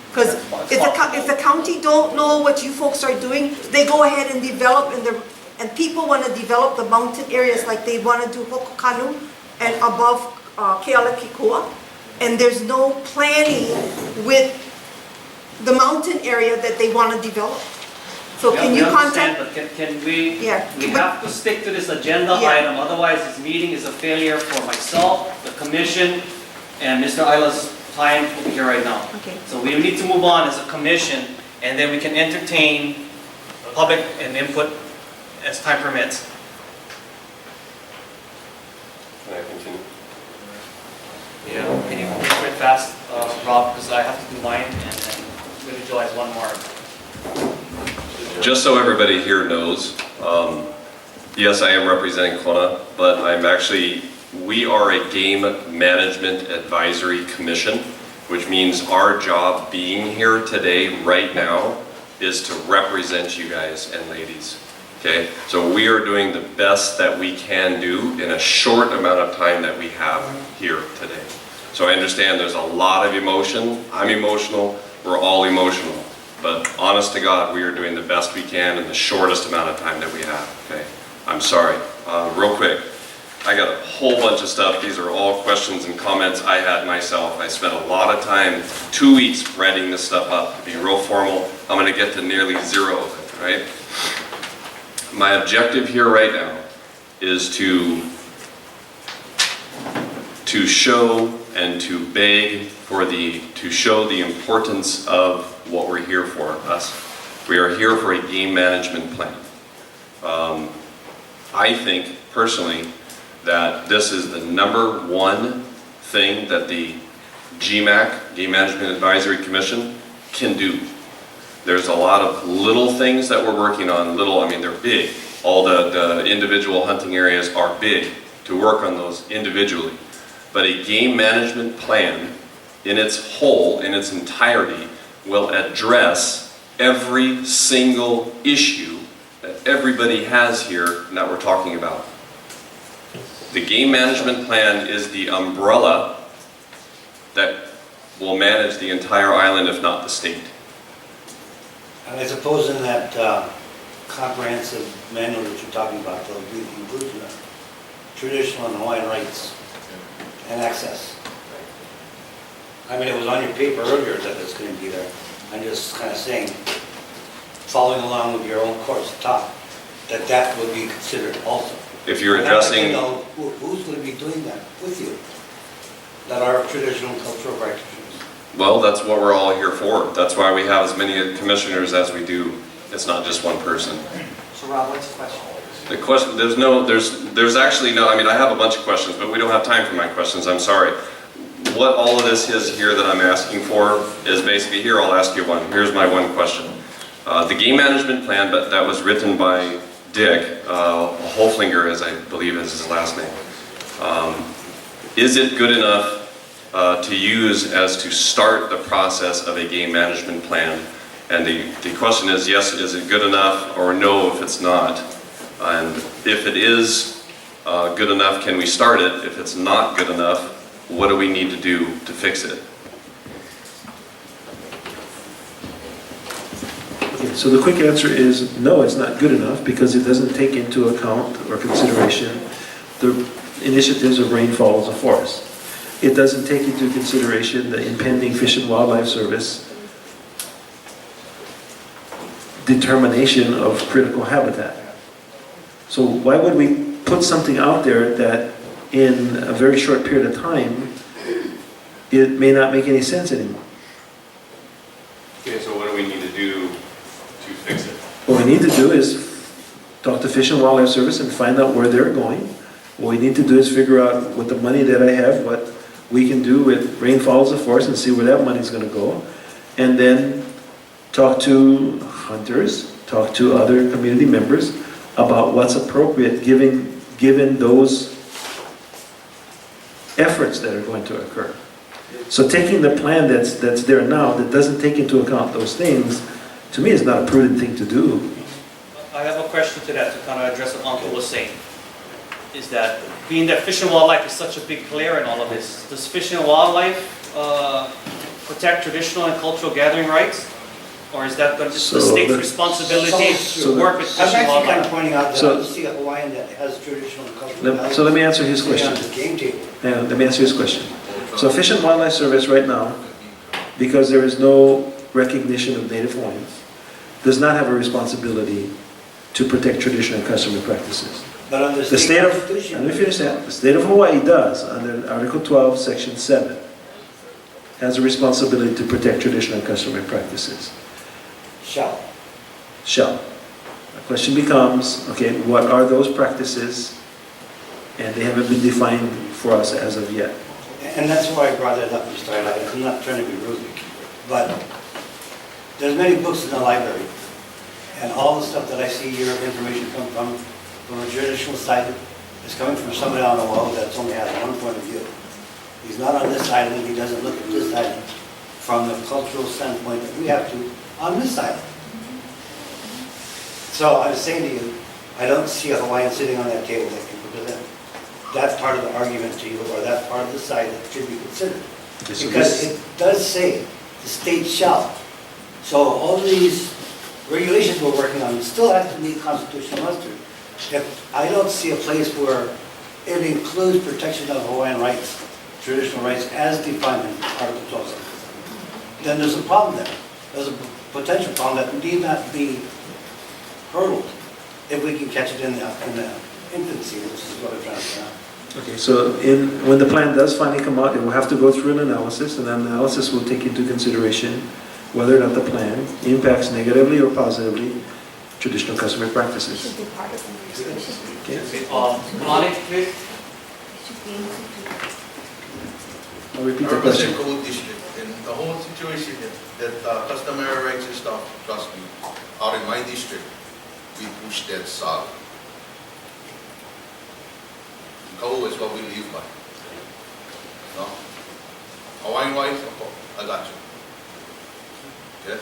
Because if the county don't know what you folks are doing, they go ahead and develop and people want to develop the mountain areas like they want to do Hokokanu and above Kealakekua. And there's no planning with the mountain area that they want to develop. So can you contact? But can we, Yeah. we have to stick to this agenda Yeah. item, otherwise this meeting is a failure for myself, the commission, and Mr. Aila's time over here right now. Okay. So we need to move on as a commission, and then we can entertain public and input as time permits. Can I continue? Yeah, can you move it fast, Rob, because I have to do mine, and then we utilize one more. Just so everybody here knows, yes, I am representing Kona, but we are a game management advisory commission, which means our job being here today, right now, is to represent you guys and ladies. Okay, so we are doing the best that we can do in a short amount of time that we have here today. So I understand there's a lot of emotion. I'm emotional. We're all emotional. But honest to God, we are doing the best we can in the shortest amount of time that we have. Okay, I'm sorry. Real quick, I got a whole bunch of stuff. These are all questions and comments I had myself. I spent a lot of time, 2 weeks, writing this stuff up to be real formal. I'm going to get to nearly zero of it, right? My objective here right now is to show and to beg to show the importance of what we're here for. We are here for a game management plan. I think personally that this is the #1 thing that the GMAC, Game Management Advisory Commission, can do. There's a lot of little things that we're working on, I mean, they're big. All the individual hunting areas are big to work on those individually. But a game management plan in its whole, in its entirety, will address every single issue that everybody has here and that we're talking about. The game management plan is the umbrella that will manage the entire island, if not the state. And I suppose in that comprehensive manual that you're talking about, there'll be the inclusion of traditional and Hawaiian rights and access. I mean, it was on your paper earlier that it's going to be there. I'm just kind of saying, following along with your own course of talk, that would be considered also. If you're And I'd like to addressing, know who's going to be doing that with you, that are traditional and cultural practitioners. well, that's what we're all here for. That's why we have as many commissioners as we do. It's not just one person. So Rob, what's the question? The question, there's actually no, I mean, I have a bunch of questions, but we don't have time for my questions, I'm sorry. What all of this is here that I'm asking for is basically, here, I'll ask you one. Here's my one question. The game management plan that was written by Dick, Hoflinger, as I believe is his last name, is it good enough to use as to start the process of a game management plan? And the question is, yes, is it good enough, or no, if it's not? And if it is good enough, can we start it? If it's not good enough, what do we need to do to fix it? Okay, so the quick answer is no, it's not good enough because it doesn't take into account or consideration the initiatives of rainfalls of forest. It doesn't take into consideration the impending Fish and Wildlife Service determination of critical habitat. So why would we put something out there that in a very short period of time, it may not make any sense anymore? Okay, so what do we need to do to fix it? What we need to do is talk to Fish and Wildlife Service and find out where they're going. What we need to do is figure out with the money that I have, what we can do with rainfalls of forest and see where that money's going to go. And then talk to hunters, talk to other community members about what's appropriate given those efforts that are going to occur. So taking the plan that's there now that doesn't take into account those things, to me, is not a prudent thing to do. I have a question to that to kind of address what Uncle was saying. Is that being that Fish and Wildlife is such a big player in all of this, does Fish and Wildlife protect traditional and cultural gathering rights? Or is that just the state's responsibility to work with Fish and I'm actually kind Wildlife? of pointing out that I don't see a Hawaiian that has traditional and cultural values. So let me answer his question. On the game table. Yeah, let me answer his question. So Fish and Wildlife Service right now, because there is no recognition of Native Hawaiians, does not have a responsibility to protect traditional and customary practices. But under The state of, Constitution, let me finish that. The state of Hawaii does, under Article 12, Section 7, has a responsibility to protect traditional and customary practices. shall. Shall. The question becomes, okay, what are those practices? And they haven't been defined for us as of yet. And that's why I brought it up, Mr. Aila. I'm not trying to be rude, but there's many books in the library, and all the stuff that I see here, information come from a traditional side, is coming from somebody on the wall that's only has one point of view. He's not on this island, he doesn't look at this island from the cultural standpoint that we have to on this island. So I was saying to you, I don't see a Hawaiian sitting on that table that can present that part of the argument to you, or that part of the side that should be considered. Okay, so Because it does say the state shall. So all these regulations we're working on still have to meet constitutional muster. If I don't see a place where it includes protection of Hawaiian rights, traditional rights as defined in Article 12, then there's a problem there. There's a potential problem that need not be hurdled if we can catch it in the infancy, which is what I'm trying to say. Okay, so when the plan does finally come out, it will have to go through an analysis, and that analysis will take into consideration whether or not the plan impacts negatively or positively traditional customary practices. Should be part of the administration. Okay. Lonnie, please. Should be included. I'll repeat I the represent question. Code District, and the whole situation that customary rights and stuff, trust me, out in my district, we push that solid. Code is what we live by. No? Hawaiian wise, I got you. Okay?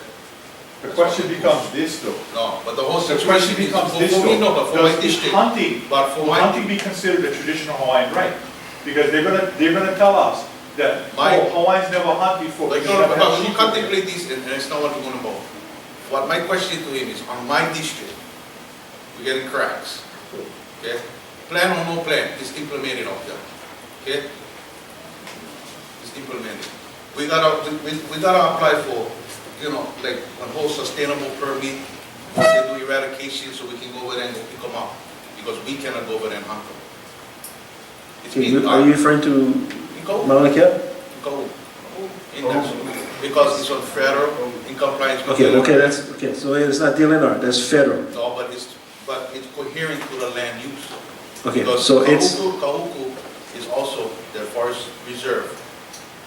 The question becomes this though. No, but the whole The situation question is, becomes for this me, no, though. but for my Does district. hunting, But for will my, hunting be considered a traditional Hawaiian right? Because they're gonna tell us that, My- oh, Hawaiians never hunt before. like, we no, never but have when you sheep." contemplate this, and it's not what we're gonna about. What my question to him is, on my district, we're getting cracks. Okay? Plan or no plan, it's implemented out there. Okay? It's implemented. We gotta apply for, you know, like, one whole sustainable permit, they do eradication, so we can go over there and go pick them up, because we cannot go over there and hunt them. It's Okay, being are done. you referring to In code. Mauna Kea? Go. In that, because it's on federal, in compliance with. Okay, DLNR. that's, okay, so it's not DLNR, that's federal. No, but it's coherent to the land use. Okay, Because so it's, Kahuku is also the forest reserve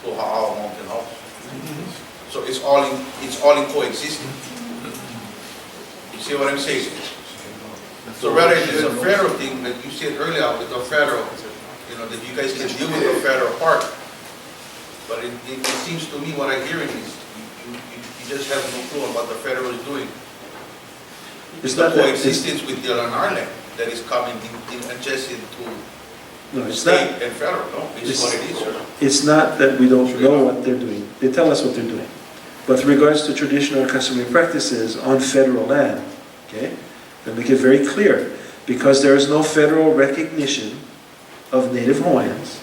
to Ha'ao Mountain House. So it's all in coexistence. You see what I'm saying? So rather if it's a federal thing, like you said earlier, with the federal, you know, that you guys can deal with the federal part. But it seems to me what I'm hearing is you just have no clue on what the federal is doing. it's The not that, it's, coexistence with the DLNR land that is coming in adjacent to no, it's not, state and federal, no? It's It's- what it is, sir. it's not that we don't know what they're doing. They tell us what they're doing. But with regards to traditional and customary practices on federal land, okay, they make it very clear, because there is no federal recognition of Native Hawaiians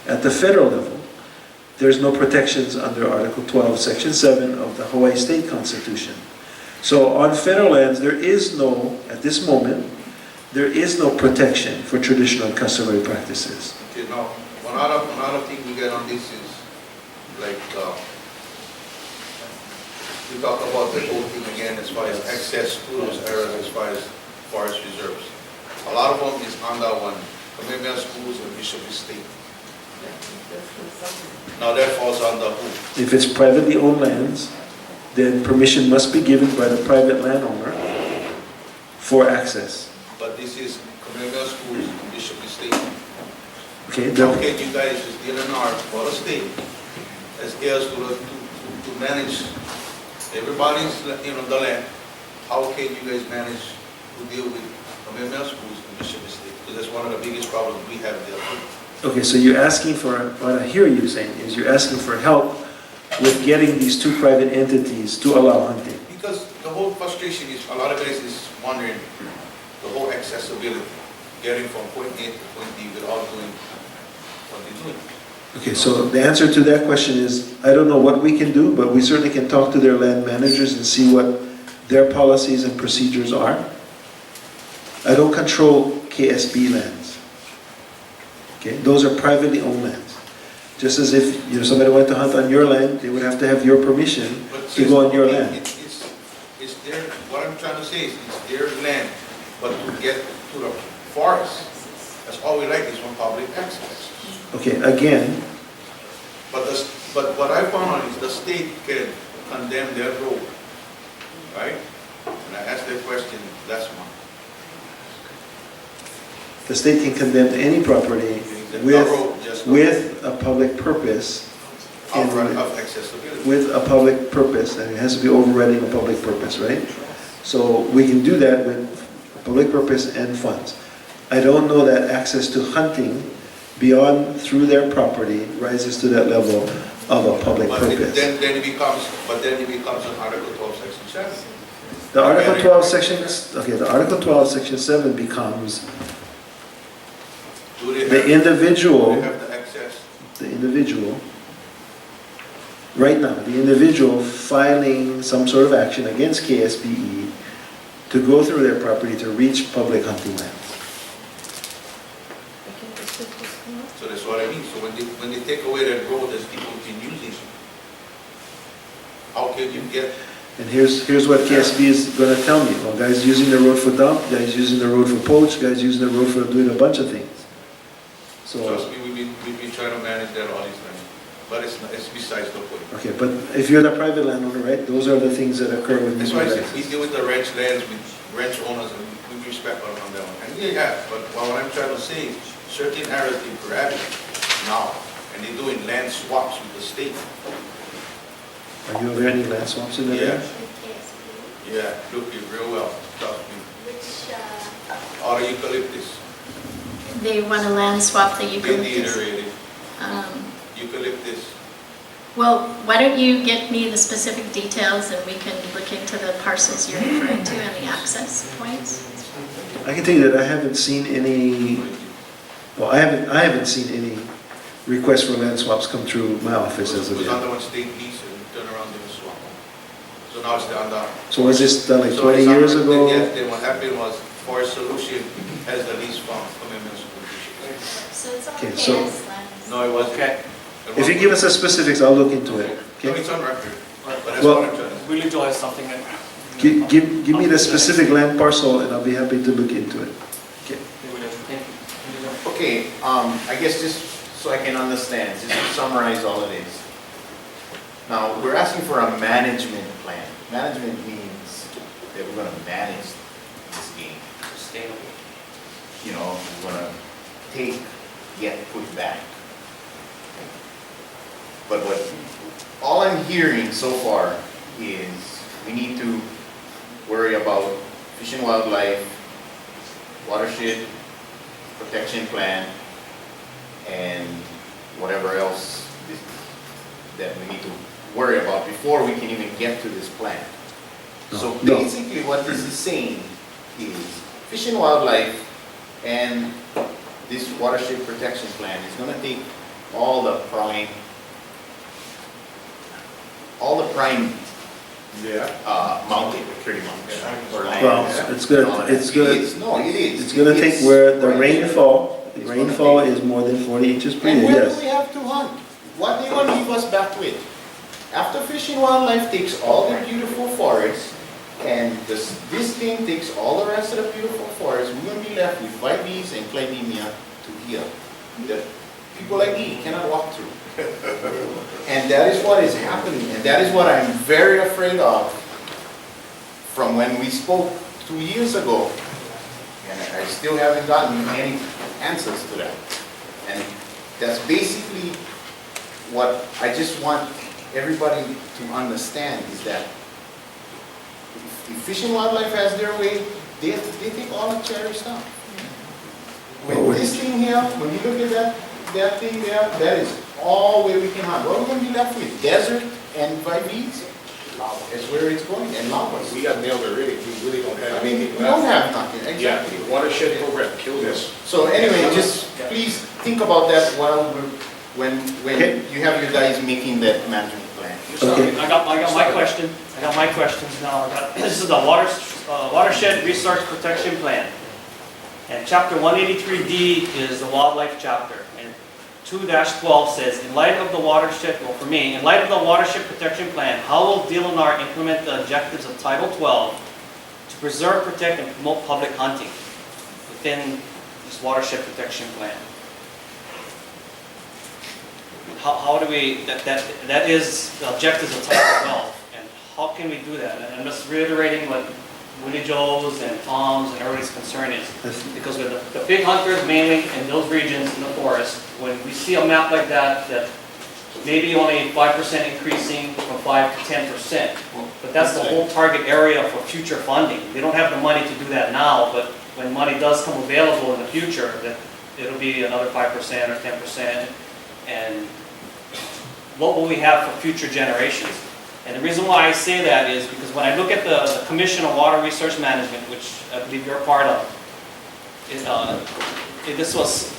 at the federal level. There's no protections under Article 12, Section 7 of the Hawaii State Constitution. So on federal lands, there is no, at this moment, there is no protection for traditional and customary practices. Okay, now, another thing we get on this is, like, we talk about the whole thing again as far as access to those areas as far as forest reserves. A lot of them is under one, Kamehameha Schools and Bishop Estate. Now that falls under who? If it's privately owned lands, then permission must be given by the private landowner for access. But this is Kamehameha Schools and Bishop Estate. Okay, How can you guys, as DLNR for the state, as heirs to manage everybody's, you know, the land, how can you guys manage to deal with Kamehameha Schools and Bishop Estate? Because that's one of the biggest problems we have there. okay, so you're asking for, what I hear you saying is you're asking for help with getting these two private entities to allow hunting. Because the whole frustration is, a lot of guys is wondering, the whole accessibility, getting from point A to point B without doing what they're doing. Okay, so the answer to that question is, I don't know what we can do, but we certainly can talk to their land managers and see what their policies and procedures are. I don't control KSB lands. Okay, those are privately owned lands. Just as if, you know, somebody went to hunt on your land, they would have to have your permission But to go on your okay, land. It's their, what I'm trying to say is, it's their land, but to get to the forest, that's all we like is from public access. Okay, again, But what I found out is the state can condemn their road, right? And I asked that question last month. the state can condemn any property The road, with a public purpose. and of accessibility. with a public purpose, and it has to be overriding a public purpose, right? So we can do that with a public purpose and funds. I don't know that access to hunting beyond, through their property, rises to that level of a public But purpose. then it becomes an Article 12, Section 7. The Article 12, Section, okay, the Article 12, Section 7 becomes Do they the have, individual, do they have the access? the individual, right now, the individual filing some sort of action against KSBE to go through their property to reach public hunting lands. So that's what I mean. So when they take away that road that people can use, how can you get? And here's what KSB is going to tell me. Well, guys using the road for dump, guys using the road for poach, guys using the road for doing a bunch of things. So, Trust me, we've been trying to manage that all this time. but it's besides the point. Okay, but if you're the private landowner, right, those are the things that occur with That's why I mutual said, we access. deal with the ranch lands, with ranch owners, and we respect on that one. And yeah, but what I'm trying to say is, certain areas they grab it now, and they're doing land swaps with the state. Are you aware of any land swaps in that Yeah, area? yeah, look it real well, trust me. Which, Or eucalyptus, they want to land swap the they eucalyptus. already, Um, eucalyptus. Well, why don't you get me the specific details and we can look into the parcels you're referring to and the access points? I can tell you that I haven't seen any, well, I haven't seen any requests for land swaps come through my office as of It was yet. under one state lease and turn around and swap. So now it's down there. So was this done like So 20 it's years under- ago? Yes, then what happened was Forest Solution has the lease from municipal. So it's all Okay, KS so- lands. No, it wasn't. Okay. If you give us the specifics, I'll look into it, No, okay? it's on record, but that's Well- what I'm trying to say. Willie Joe has something that. Give me the specific land parcel and I'll be happy to look into it. Okay. Thank you. Okay, I guess just so I can understand, just to summarize all of this. Now, we're asking for a management plan. Management means that we're gonna manage this game. Sustainable. You know, we're gonna take, yet put back. But all I'm hearing so far is we need to worry about fish and wildlife, watershed protection plan, and whatever else that we need to worry about before we can even get to this plan. So No. basically what this is saying is fish and wildlife and this watershed protection plan is gonna take all the prime mountain, pretty much, or land. Well, it's good, it's good. No, it is. It's gonna take where the right there. rainfall It's gonna is more than 40 inches per And year, where do yes. we have to hunt? What they want to leave us back with? After Fish and Wildlife takes all the beautiful forests, and this thing takes all the rest of the beautiful forests, we're going to be left with vites and clydemia to here, that people like me cannot walk through. And that is what is happening, and that is what I'm very afraid of from when we spoke 2 years ago, and I still haven't gotten any answers to that. And that's basically what I just want everybody to understand, is that if Fish and Wildlife has their way, they take all the cherry stuff. With this thing here, when you look at that thing there, that is all where we can hunt. What are we going to be left with? Desert and vites? That's where it's going, and llamas. We got nailed already, we really don't have I mean, anything we don't left. have nothing, Yeah, exactly. the watershed program killed us. So anyway, just please think about that while when Okay. you have your guys making that management plan. Okay. I got my question. I got my questions now. This is the watershed resource protection plan. And chapter 183D is the wildlife chapter. And 2-12 says, in light of the watershed, well for me, in light of the watershed protection plan, how will DLNR implement the objectives of Title 12 to preserve, protect, and promote public hunting within this watershed protection plan? How do we, that is the objectives of Title 12, and how can we do that? And I'm just reiterating what Willie Joe's and Tom's and everybody's concern is. Because with the big hunters mainly in those regions in the forest, when we see a map like that maybe only 5% increasing from 5 to 10%, but that's the whole target area for future funding. They don't have the money to do that now, but when money does come available in the future, that it'll be another 5% or 10%, and what will we have for future generations? And the reason why I say that is because when I look at the Commission on Water Resource Management, which I believe you're a part of, this was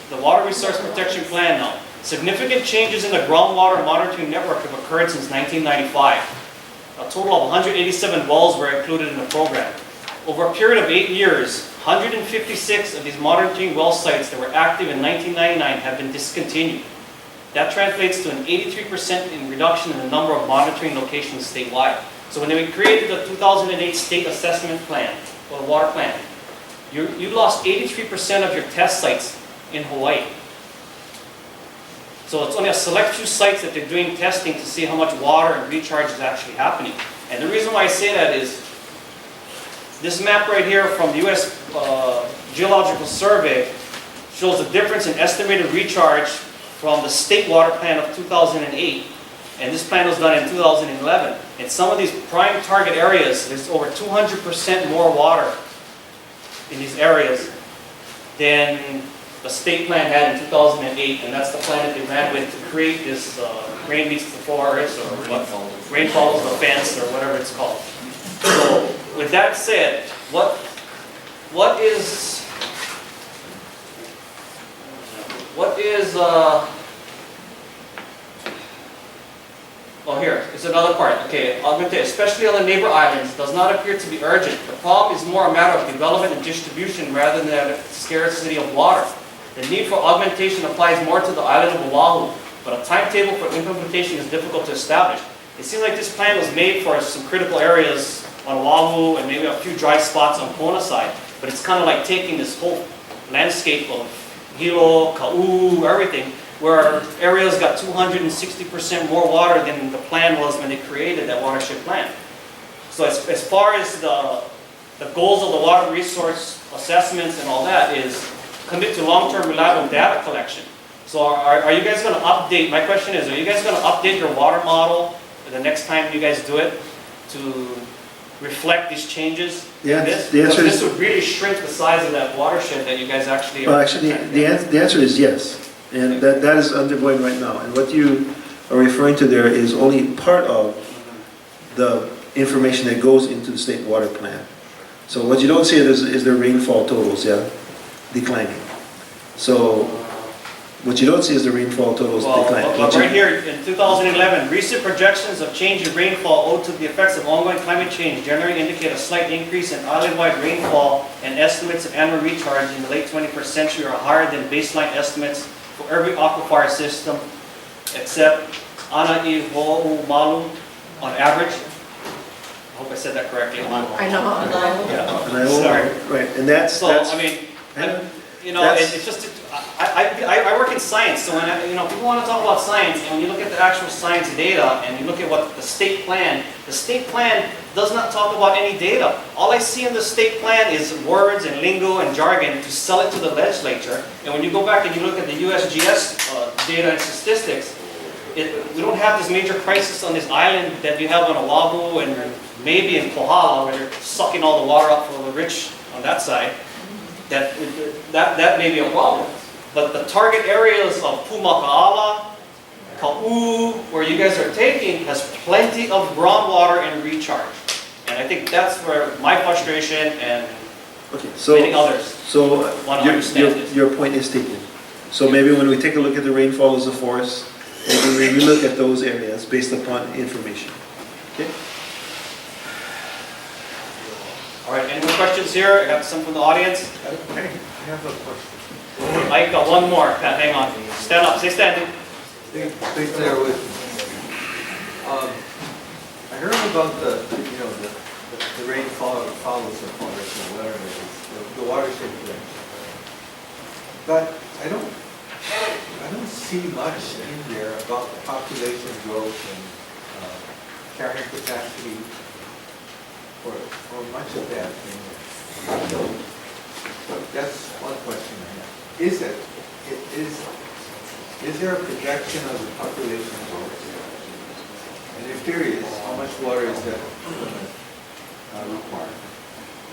the Water Resource Protection Plan now. Significant changes in the groundwater monitoring network have occurred since 1995. A total of 187 wells were included in the program. Over a period of 8 years, 156 of these monitoring well sites that were active in 1999 have been discontinued. That translates to an 83% in reduction in the number of monitoring locations statewide. So when we created the 2008 state assessment plan, or the water plan, you lost 83% of your test sites in Hawaii. So it's only a select few sites that they're doing testing to see how much water and recharge is actually happening. And the reason why I say that is, this map right here from the U.S. Geological Survey shows the difference in estimated recharge from the state water plan of 2008, and this plan was done in 2011. In some of these prime target areas, there's over 200% more water in these areas than the state plan had in 2008, and that's the plan that they ran with to create this rain meets the forest, or what, rain follows the fence, or whatever it's called. So, with that said, what is oh, here, it's another part. Okay, augmentation, especially on the neighbor islands, does not appear to be urgent. The problem is more a matter of development and distribution rather than a scarcity of water. The need for augmentation applies more to the island of Oahu, but a timetable for implementation is difficult to establish. It seems like this plan was made for some critical areas on Oahu and maybe a few dry spots on Kona side, but it's kind of like taking this whole landscape of Hilo, Ka'u, everything, where areas got 260% more water than the plan was when they created that watershed plan. So as far as the goals of the water resource assessments and all that is commit to long-term reliable data collection. So are you guys going to update, my question is, are you guys going to update your water model the next time you guys do it to reflect these changes? Yeah, This? the answer Because is... this would really shrink the size of that watershed that you guys actually Well, are. actually, the answer is yes. And that is undergoing right now. And what you are referring to there is only part of the information that goes into the state water plan. So what you don't see is the rainfall totals, yeah, declining. So what you don't see is the rainfall totals declining. Well, right here in 2011, recent projections of change in rainfall owed to the effects of ongoing climate change generally indicate a slight increase in island-wide rainfall, and estimates of annual recharge in the late 21st century are higher than baseline estimates for every aquifer system except Anaiho'omalu on average. I hope I said that correctly. I know. Yeah. Sorry. Right, and that's... So, I mean, it's just, I work in science, so when people want to talk about science, and when you look at the actual science data, and you look at what the state plan does not talk about any data. All I see in the state plan is words and lingo and jargon to sell it to the legislature. And when you go back and you look at the USGS data and statistics, we don't have this major crisis on this island that you have on Oahu and maybe in Kohala, where they're sucking all the water up for the rich on that side. That may be a problem. But the target areas of Pumaka'ala, Ka'u, where you guys are taking, has plenty of groundwater and recharge. And I think that's where my frustration and many others want to understand this. Your point is taken. So maybe when we take a look at the rainfall as a force, maybe we look at those areas based upon information. Okay? All right, any more questions here? I got some from the audience. I have a question. Mike, got one more. Pat, hang on. Stand up. Stay standing. Stay there with me. I heard about the rainfall follows the forest or whatever it is, the watershed plan. But I don't see much in there about the population growth and carrying capacity or much of that in there. So that's one question I have. Is there a projection of the population growth? And if there is, how much water is that required?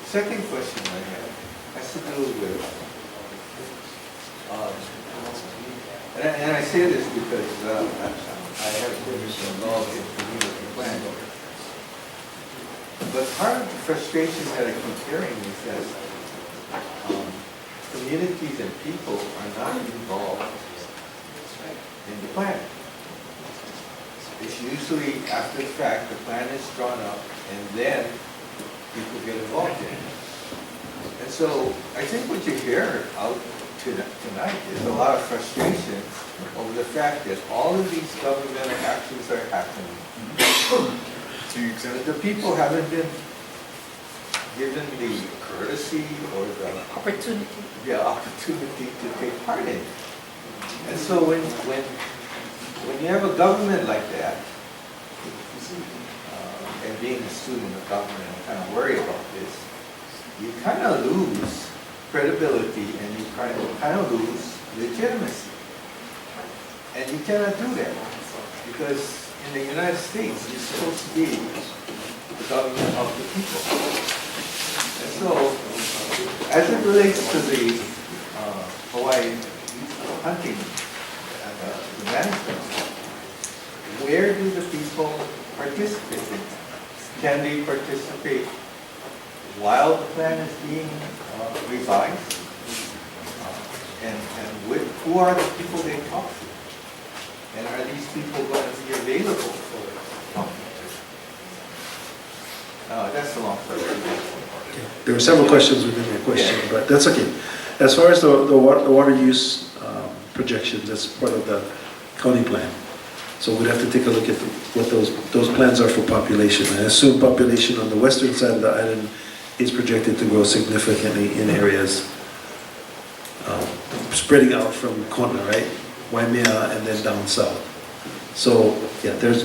Second question I have has to do with, and I say this because I have been involved in community planning. But part of the frustration that I keep hearing is that communities and people are not involved in the plan. It's usually after the fact, the plan is drawn up, and then people get involved in it. And so I think what you hear out tonight is a lot of frustration over the fact that all of these governmental actions are happening. The people haven't been given the courtesy or the opportunity to take part in it. And so when when you have a government like that, and being a student of government, I'm kind of worried about this, you kind of lose credibility and you kind of lose legitimacy. And you cannot do that because in the United States, you're supposed to be the government of the people. And so, as it relates to the Hawaii hunting, the management, where do the people participate in? Can they participate while the plan is being revised? And who are the people they talk to? And are these people going to be available for talking to? That's a long question. There were several questions within your question, but that's okay. As far as the water use projections, that's part of the county plan. So we'd have to take a look at what those plans are for population. I assume population on the western side of the island is projected to grow significantly in areas spreading out from Kona, right? Waimea and then down south. So yeah, there's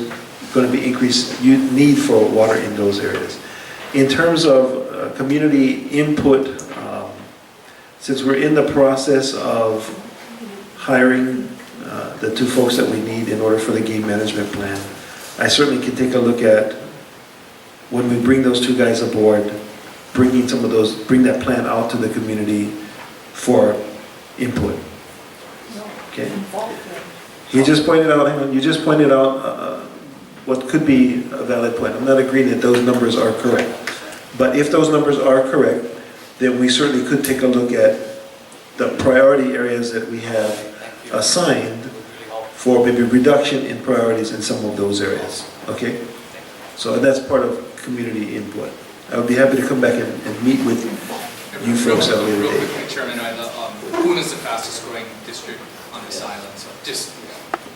going to be increased need for water in those areas. In terms of community input, since we're in the process of hiring the two folks that we need in order for the game management plan, I certainly can take a look at when we bring those two guys aboard, bring that plan out to the community for input. Okay. You just pointed out, hang on, you just pointed out what could be a valid point. I'm not agreeing that those numbers are correct. But if those numbers are correct, then we certainly could take a look at the priority areas that we have assigned for maybe reduction in priorities in some of those areas. Okay? So that's part of community input. I would be happy to come back and meet with you folks at a later Real date. quickly, Chairman, Puna is the fastest growing district on this island, so just.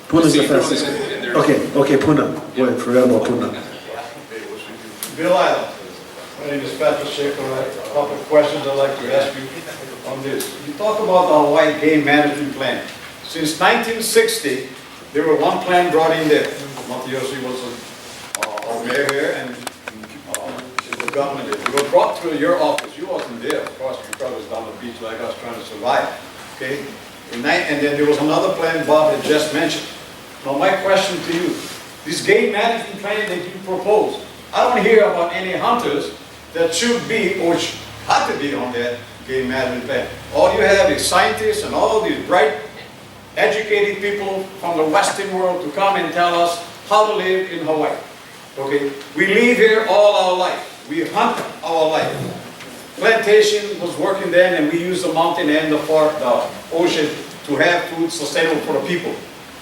Puna is the just so you fastest. throw this in there. Okay, Puna. Boy, I forgot about Puna. Bill Aila. My name is Patrick Shaker. I have a couple of questions I'd like to ask you on this. You talk about the Hawaii Game Management Plan. Since 1960, there was one plan brought in there. Matayoshi was our mayor here and the government there. It was brought to your office. You wasn't there, of course, because it was down the beach like us trying to survive. Okay? And then there was another plan Bob had just mentioned. Now my question to you, this game management plan that you propose, I don't hear about any hunters that should be or have to be on that game management plan. All you have is scientists and all these bright, educated people from the Western world to come and tell us how to live in Hawaii. Okay? We live here all our life. We hunt our life. Plantation was working then and we used the mountain and the ocean to have food sustainable for the people.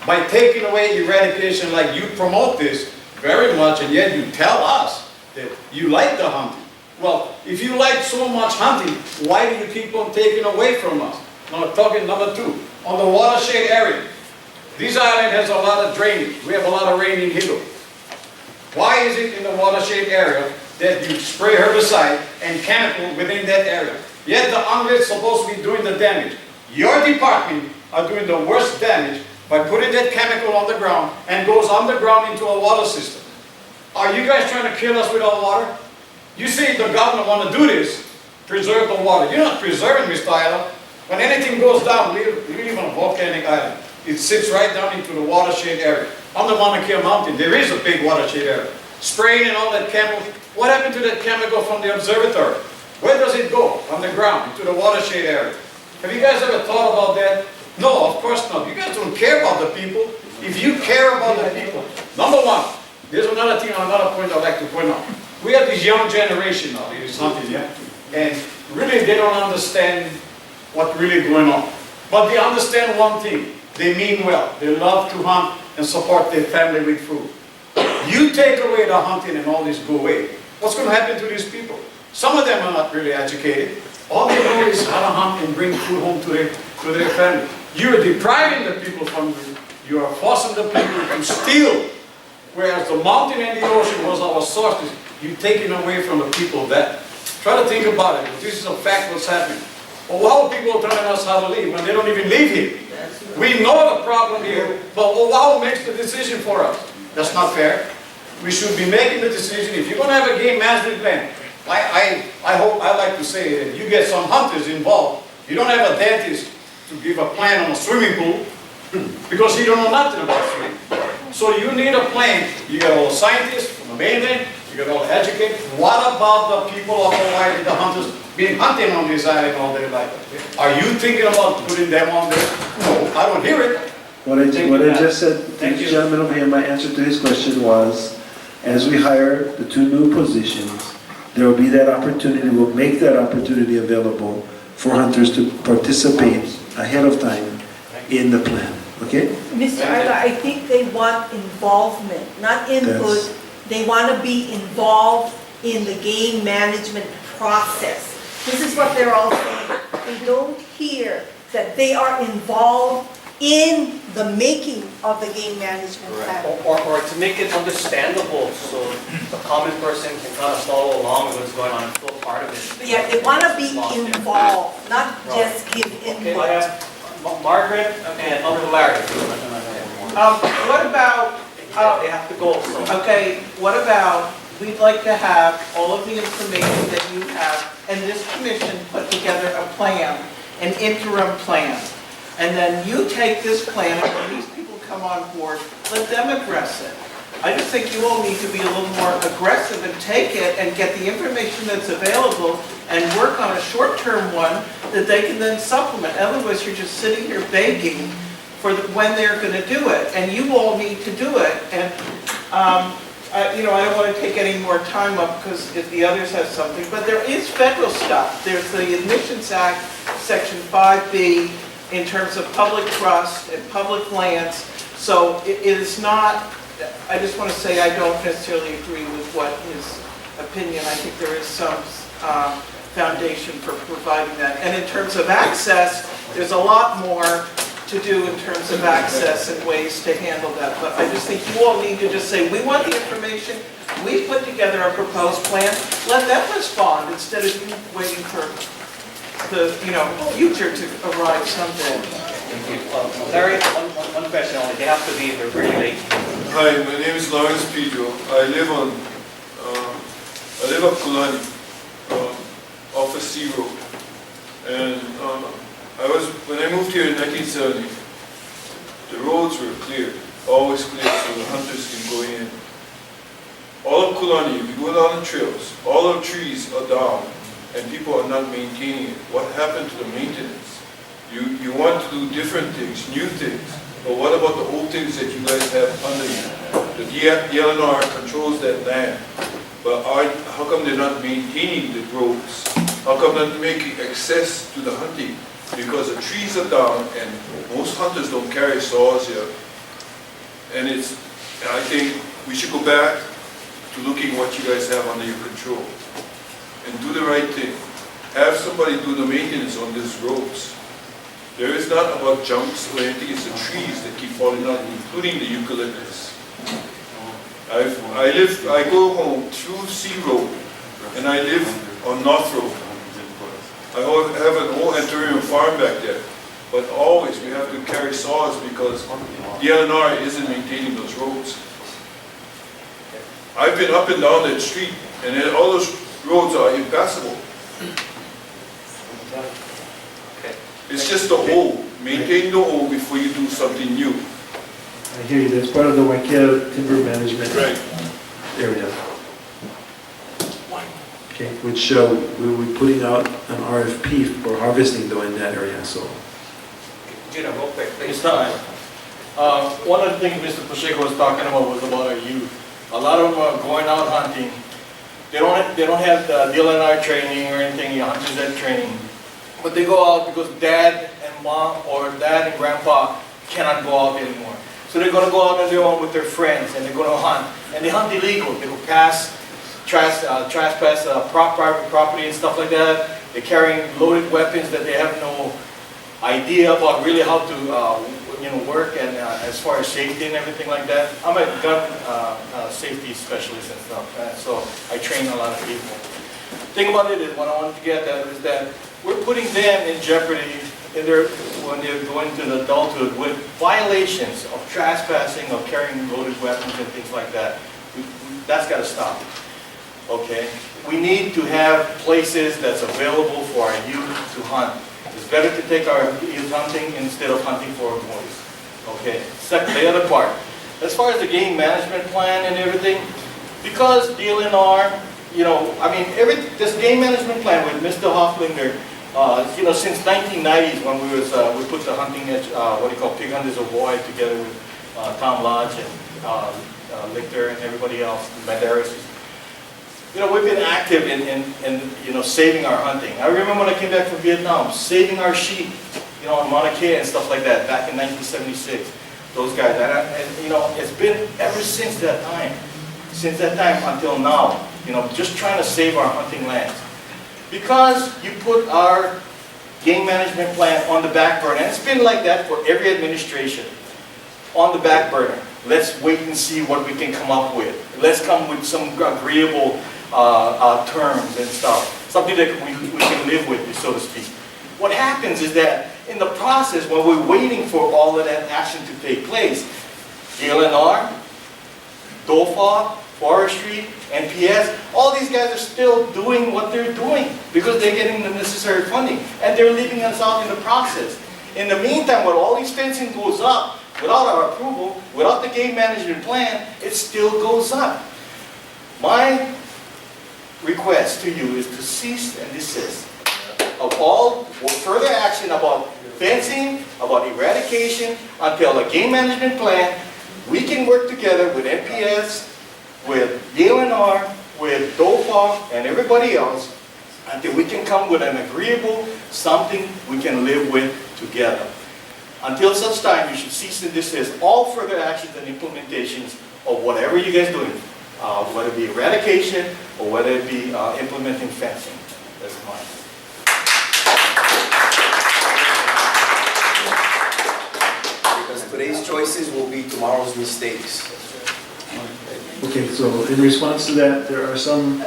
By taking away eradication like you promote this very much and yet you tell us that you like the hunting. Well, if you like so much hunting, why do you keep on taking away from us? Now talking number two, on the watershed area. This island has a lot of drainage. We have a lot of rain in Hilo. Why is it in the watershed area that you spray herbicide and chemical within that area? Yet the Angles supposed to be doing the damage. Your department are doing the worst damage by putting that chemical on the ground and goes underground into a water system. Are you guys trying to kill us with our water? You say the government want to do this, preserve the water. You're not preserving, Mr. Aila. When anything goes down, we live on a volcanic island. It sits right down into the watershed area. On the Mauna Kea Mountain, there is a big watershed area. Spraying and all that chemical. What happened to that chemical from the observatory? Where does it go? On the ground, into the watershed area. Have you guys ever thought about that? No, of course not. You guys don't care about the people. If you care about the people, number one, there's another thing, another point I'd like to point out. We have this young generation now, it is hunting, yeah? And really they don't understand what's really going on. But they understand one thing. They mean well. They love to hunt and support their family with food. You take away the hunting and all this go away. What's going to happen to these people? Some of them are not really educated. All they know is how to hunt and bring food home to their family. You're depriving the people from food. You are forcing the people to steal. Whereas the mountain and the ocean was our sources. You're taking away from the people that. Try to think about it. This is a fact what's happening. Well, how are people telling us how to live when they don't even live here? We know the problem here, but who makes the decision for us? That's not fair. We should be making the decision. If you're gonna have a game management plan, I like to say that you get some hunters involved. You don't have a dentist to give a plan on a swimming pool because he don't know nothing about swimming. So you need a plan. You got all the scientists from the mainland, you got all the educators. What about the people of Hawaii, the hunters, been hunting on this island all their life? Are you thinking about putting them on there? No, I don't hear it. What I just said to this gentleman over here, my answer to his question was, as we hire the 2 new positions, there will be that opportunity, we'll make that opportunity available for hunters to participate ahead of time in the plan, okay? Mr. Aila, I think they want involvement, not input. They want to be involved in the game management process. This is what they're all saying. They don't hear that they are involved in the making of the game management plan. Or to make it understandable so the common person can kind of follow along with what's going on and feel part of it. Yeah, they want to be involved, not just give Okay, input. I have Margaret and Uncle Larry. What about, They have to go, so. okay, what about, we'd like to have all of the information that you have, and this commission put together a plan, an interim plan. And then you take this plan, and when these people come on board, let them address it. I just think you all need to be a little more aggressive and take it and get the information that's available and work on a short-term one that they can then supplement. Otherwise, you're just sitting here begging for when they're going to do it, and you all need to do it. And I don't want to take any more time up because if the others have something, but there is federal stuff. There's the Admissions Act, Section 5B, in terms of public trust and public lands. So it is not, I just want to say I don't necessarily agree with what his opinion. I think there is some foundation for providing that. And in terms of access, there's a lot more to do in terms of access and ways to handle that. But I just think you all need to just say, we want the information, we put together a proposed plan, let them respond instead of you waiting for the future to arrive someday. Larry, one question only, they have to be, they're really late. Hi, my name is Lawrence Pedro. I live on Kulani, off of Sea Road. And when I moved here in 1970, the roads were clear, always clear, so the hunters can go in. All of Kulani, if you go down the trails, all of the trees are down, and people are not maintaining it. What happened to the maintenance? You want to do different things, new things, but what about the old things that you guys have under you? The DLNR controls that land, but how come they're not maintaining the roads? How come they're not making access to the hunting? Because the trees are down, and most hunters don't carry saws here. And I think we should go back to looking what you guys have under your control. And do the right thing. Have somebody do the maintenance on these roads. There is not about jumps or anything, it's the trees that keep falling out, including the eucalyptus. I go home through Sea Road, and I live on North Road. I have an old Anturian farm back there, but always we have to carry saws because DLNR isn't maintaining those roads. I've been up and down that street, and all those roads are impassable. It's just the hole. Maintain the hole before you do something new. I hear you, that's part of the Waikea timber management area. Okay, which we will be putting out an RFP for harvesting though in that area, so. Gina, real quick, please. One of the things Mr. Pacheco was talking about was about our youth. A lot of them are going out hunting. They don't have the DLNR training or anything, hunters ed training. But they go out because dad and mom or dad and grandpa cannot go out anymore. So they're going to go out on their own with their friends and they're going to hunt. And they hunt illegal. They go trespass private property and stuff like that. They're carrying loaded weapons that they have no idea about really how to work and as far as safety and everything like that. I'm a gun safety specialist and stuff, so I train a lot of people. The thing about it is, what I wanted to get at is that we're putting them in jeopardy when they're going to adulthood with violations of trespassing, of carrying loaded weapons and things like that. That's got to stop. Okay? We need to have places that's available for our youth to hunt. It's better to take our youth hunting instead of hunting for our boys. Okay? Second, the other part. As far as the game management plan and everything, because DLNR, you know, I mean, this game management plan with Mr. Hofflinger, you know, since 1990s when we put the hunting, what do you call, Pig Hunters of Hawaii together with Tom Lodge and Lichter and everybody else, Banderas. You know, we've been active in you know, saving our hunting. I remember when I came back from Vietnam, saving our sheep, you know, on Mauna Kea and stuff like that, back in 1976. Those guys, and you know, it's been ever since that time until now, you know, just trying to save our hunting lands. Because you put our game management plan on the back burner, and it's been like that for every administration, on the back burner. Let's wait and see what we can come up with. Let's come with some agreeable terms and stuff, something that we can live with, so to speak. What happens is that in the process, when we're waiting for all of that action to take place, DLNR, DOFA, Forestry, NPS, all these guys are still doing what they're doing because they're getting the necessary funding and they're leaving us out in the process. In the meantime, when all these fencing goes up, without our approval, without the game management plan, it still goes up. My request to you is to cease and desist of all further action about fencing, about eradication, until a game management plan. We can work together with NPS, with DLNR, with DOFA, and everybody else, until we can come with an agreeable, something we can live with together. Until such time, you should cease and desist all further actions and implementations of whatever you guys are doing, whether it be eradication or whether it be implementing fencing. That's mine. Because today's choices will be tomorrow's mistakes. Okay, so in response to that, there are some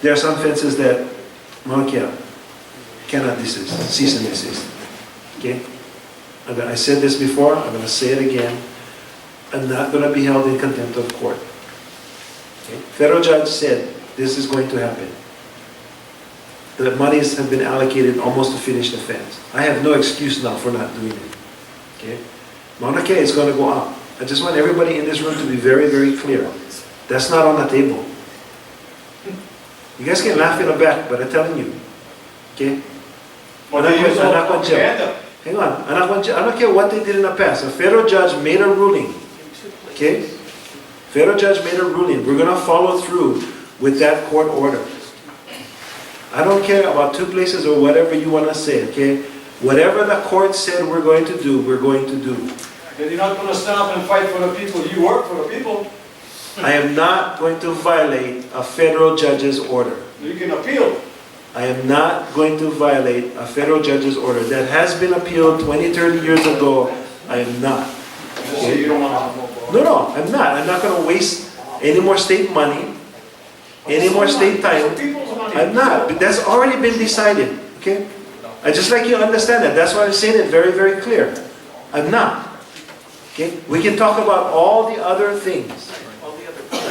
fences that Mauna Kea cannot desist, cease and desist. Okay? I said this before, I'm going to say it again. I'm not going to be held in contempt of court. Okay? Federal judge said this is going to happen. The monies have been allocated almost to finish the fence. I have no excuse now for not doing it. Okay? Mauna Kea is going to go up. I just want everybody in this room to be very, very clear. That's not on the table. You guys can laugh in the back, but I'm telling you. Okay? I'm not going to jail. Hang on. I don't care what they did in the past. A federal judge made a ruling. Okay? Federal judge made a ruling. We're going to follow through with that court order. I don't care about two places or whatever you want to say, okay? Whatever the court said we're going to do, we're going to do. Then you're not going to stand up and fight for the people. You work for the people. I am not going to violate a federal judge's order. You can appeal. I am not going to violate a federal judge's order. That has been appealed 20, 30 years ago. I am not. Okay? You don't want to. No, I'm not. I'm not going to waste any more state money, any more state time. I'm not. But that's already been decided. Okay? I just like you to understand that. That's why I'm saying it very, very clear. I'm not. Okay? We can talk about all the other things.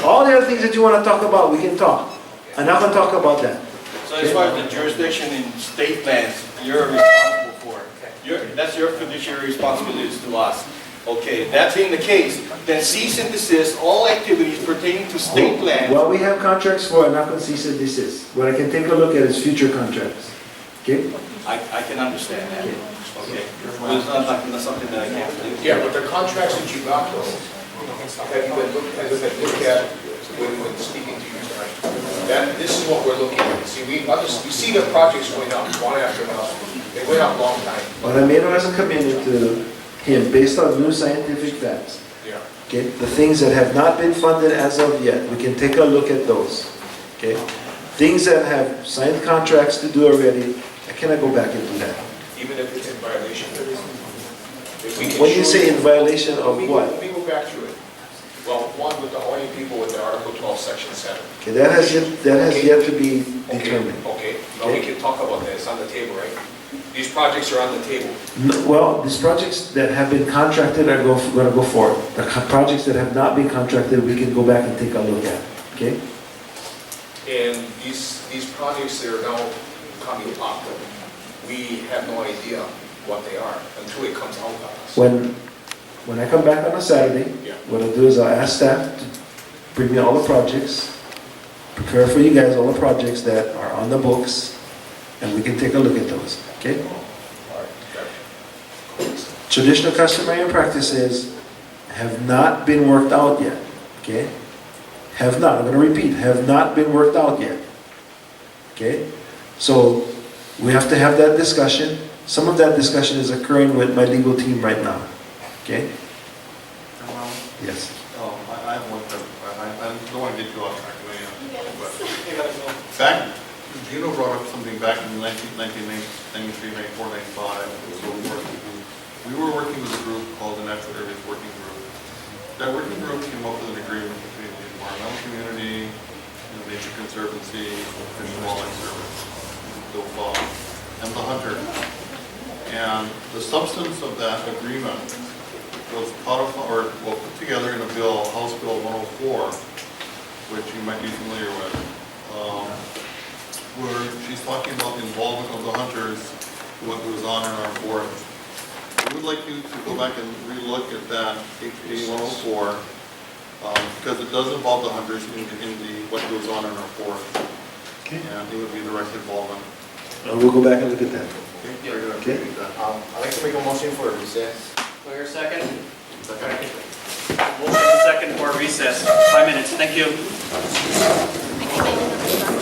All the other things that you want to talk about, we can talk. I'm not going to talk about that. So as far as the jurisdiction in state lands, you're responsible for it. That's your fiduciary responsibilities to us. Okay, that being the case, then cease and desist all activities pertaining to state land. What we have contracts for, I'm not going to cease and desist. What I can take a look at is future contracts. Okay? I can understand that. Okay. Well, it's not something that I can't do. Yeah, but the contracts that you got, though, have you been looked at when speaking to you tonight? This is what we're looking at. See, we see the projects going up one after another. They went up a long time. What I made as a commitment to him, based on new scientific facts, Yeah. okay, the things that have not been funded as of yet, we can take a look at those. Okay? Things that have signed contracts to do already, I cannot go back and do that. Even if it's in violation. If we can When you show say in violation of what? Let me go back to it. Well, one with the Hawaiian people with the Article 12, Section 7. Okay, that has yet to be determined. Okay, now we can talk about that. It's on the table, right? these projects are on the table. Well, these projects that have been contracted are going to go forward. The projects that have not been contracted, we can go back and take a look at, okay? And these projects that are now coming up, we have no idea what they are until it comes out of us. When I come back on a Saturday, Yeah. what I'll do is I'll ask staff to bring me all the projects, prepare for you guys all the projects that are on the books, and we can take a look at those, okay? Traditional customary practices have not been worked out yet, okay? Have not, I'm going to repeat, have not been worked out yet, okay? So we have to have that discussion. Some of that discussion is occurring with my legal team right now, okay? Yes. I have one, I don't want to get you off track, but back, Gino brought up something back in 1993, 94, 95, and so forth. We were working with a group called the Natural Areas Working Group. That working group came up with an agreement between the environmental community, the Nature Conservancy, Fish and Wildlife Service, and the hunter. And the substance of that agreement was put together in a bill, House Bill 104, which you might be familiar with, where she's talking about the involvement of the hunters, what goes on in our forests. I would like you to go back and relook at that HB 104, because it does involve the hunters in what goes on in our forests. Okay. And it would be direct involvement. We'll go back and look at that. Okay. Very good. Okay. I'd like to make a motion for a recess. Do I hear a second? Second. Motion and second for recess, 5 minutes, thank you. I think I did it.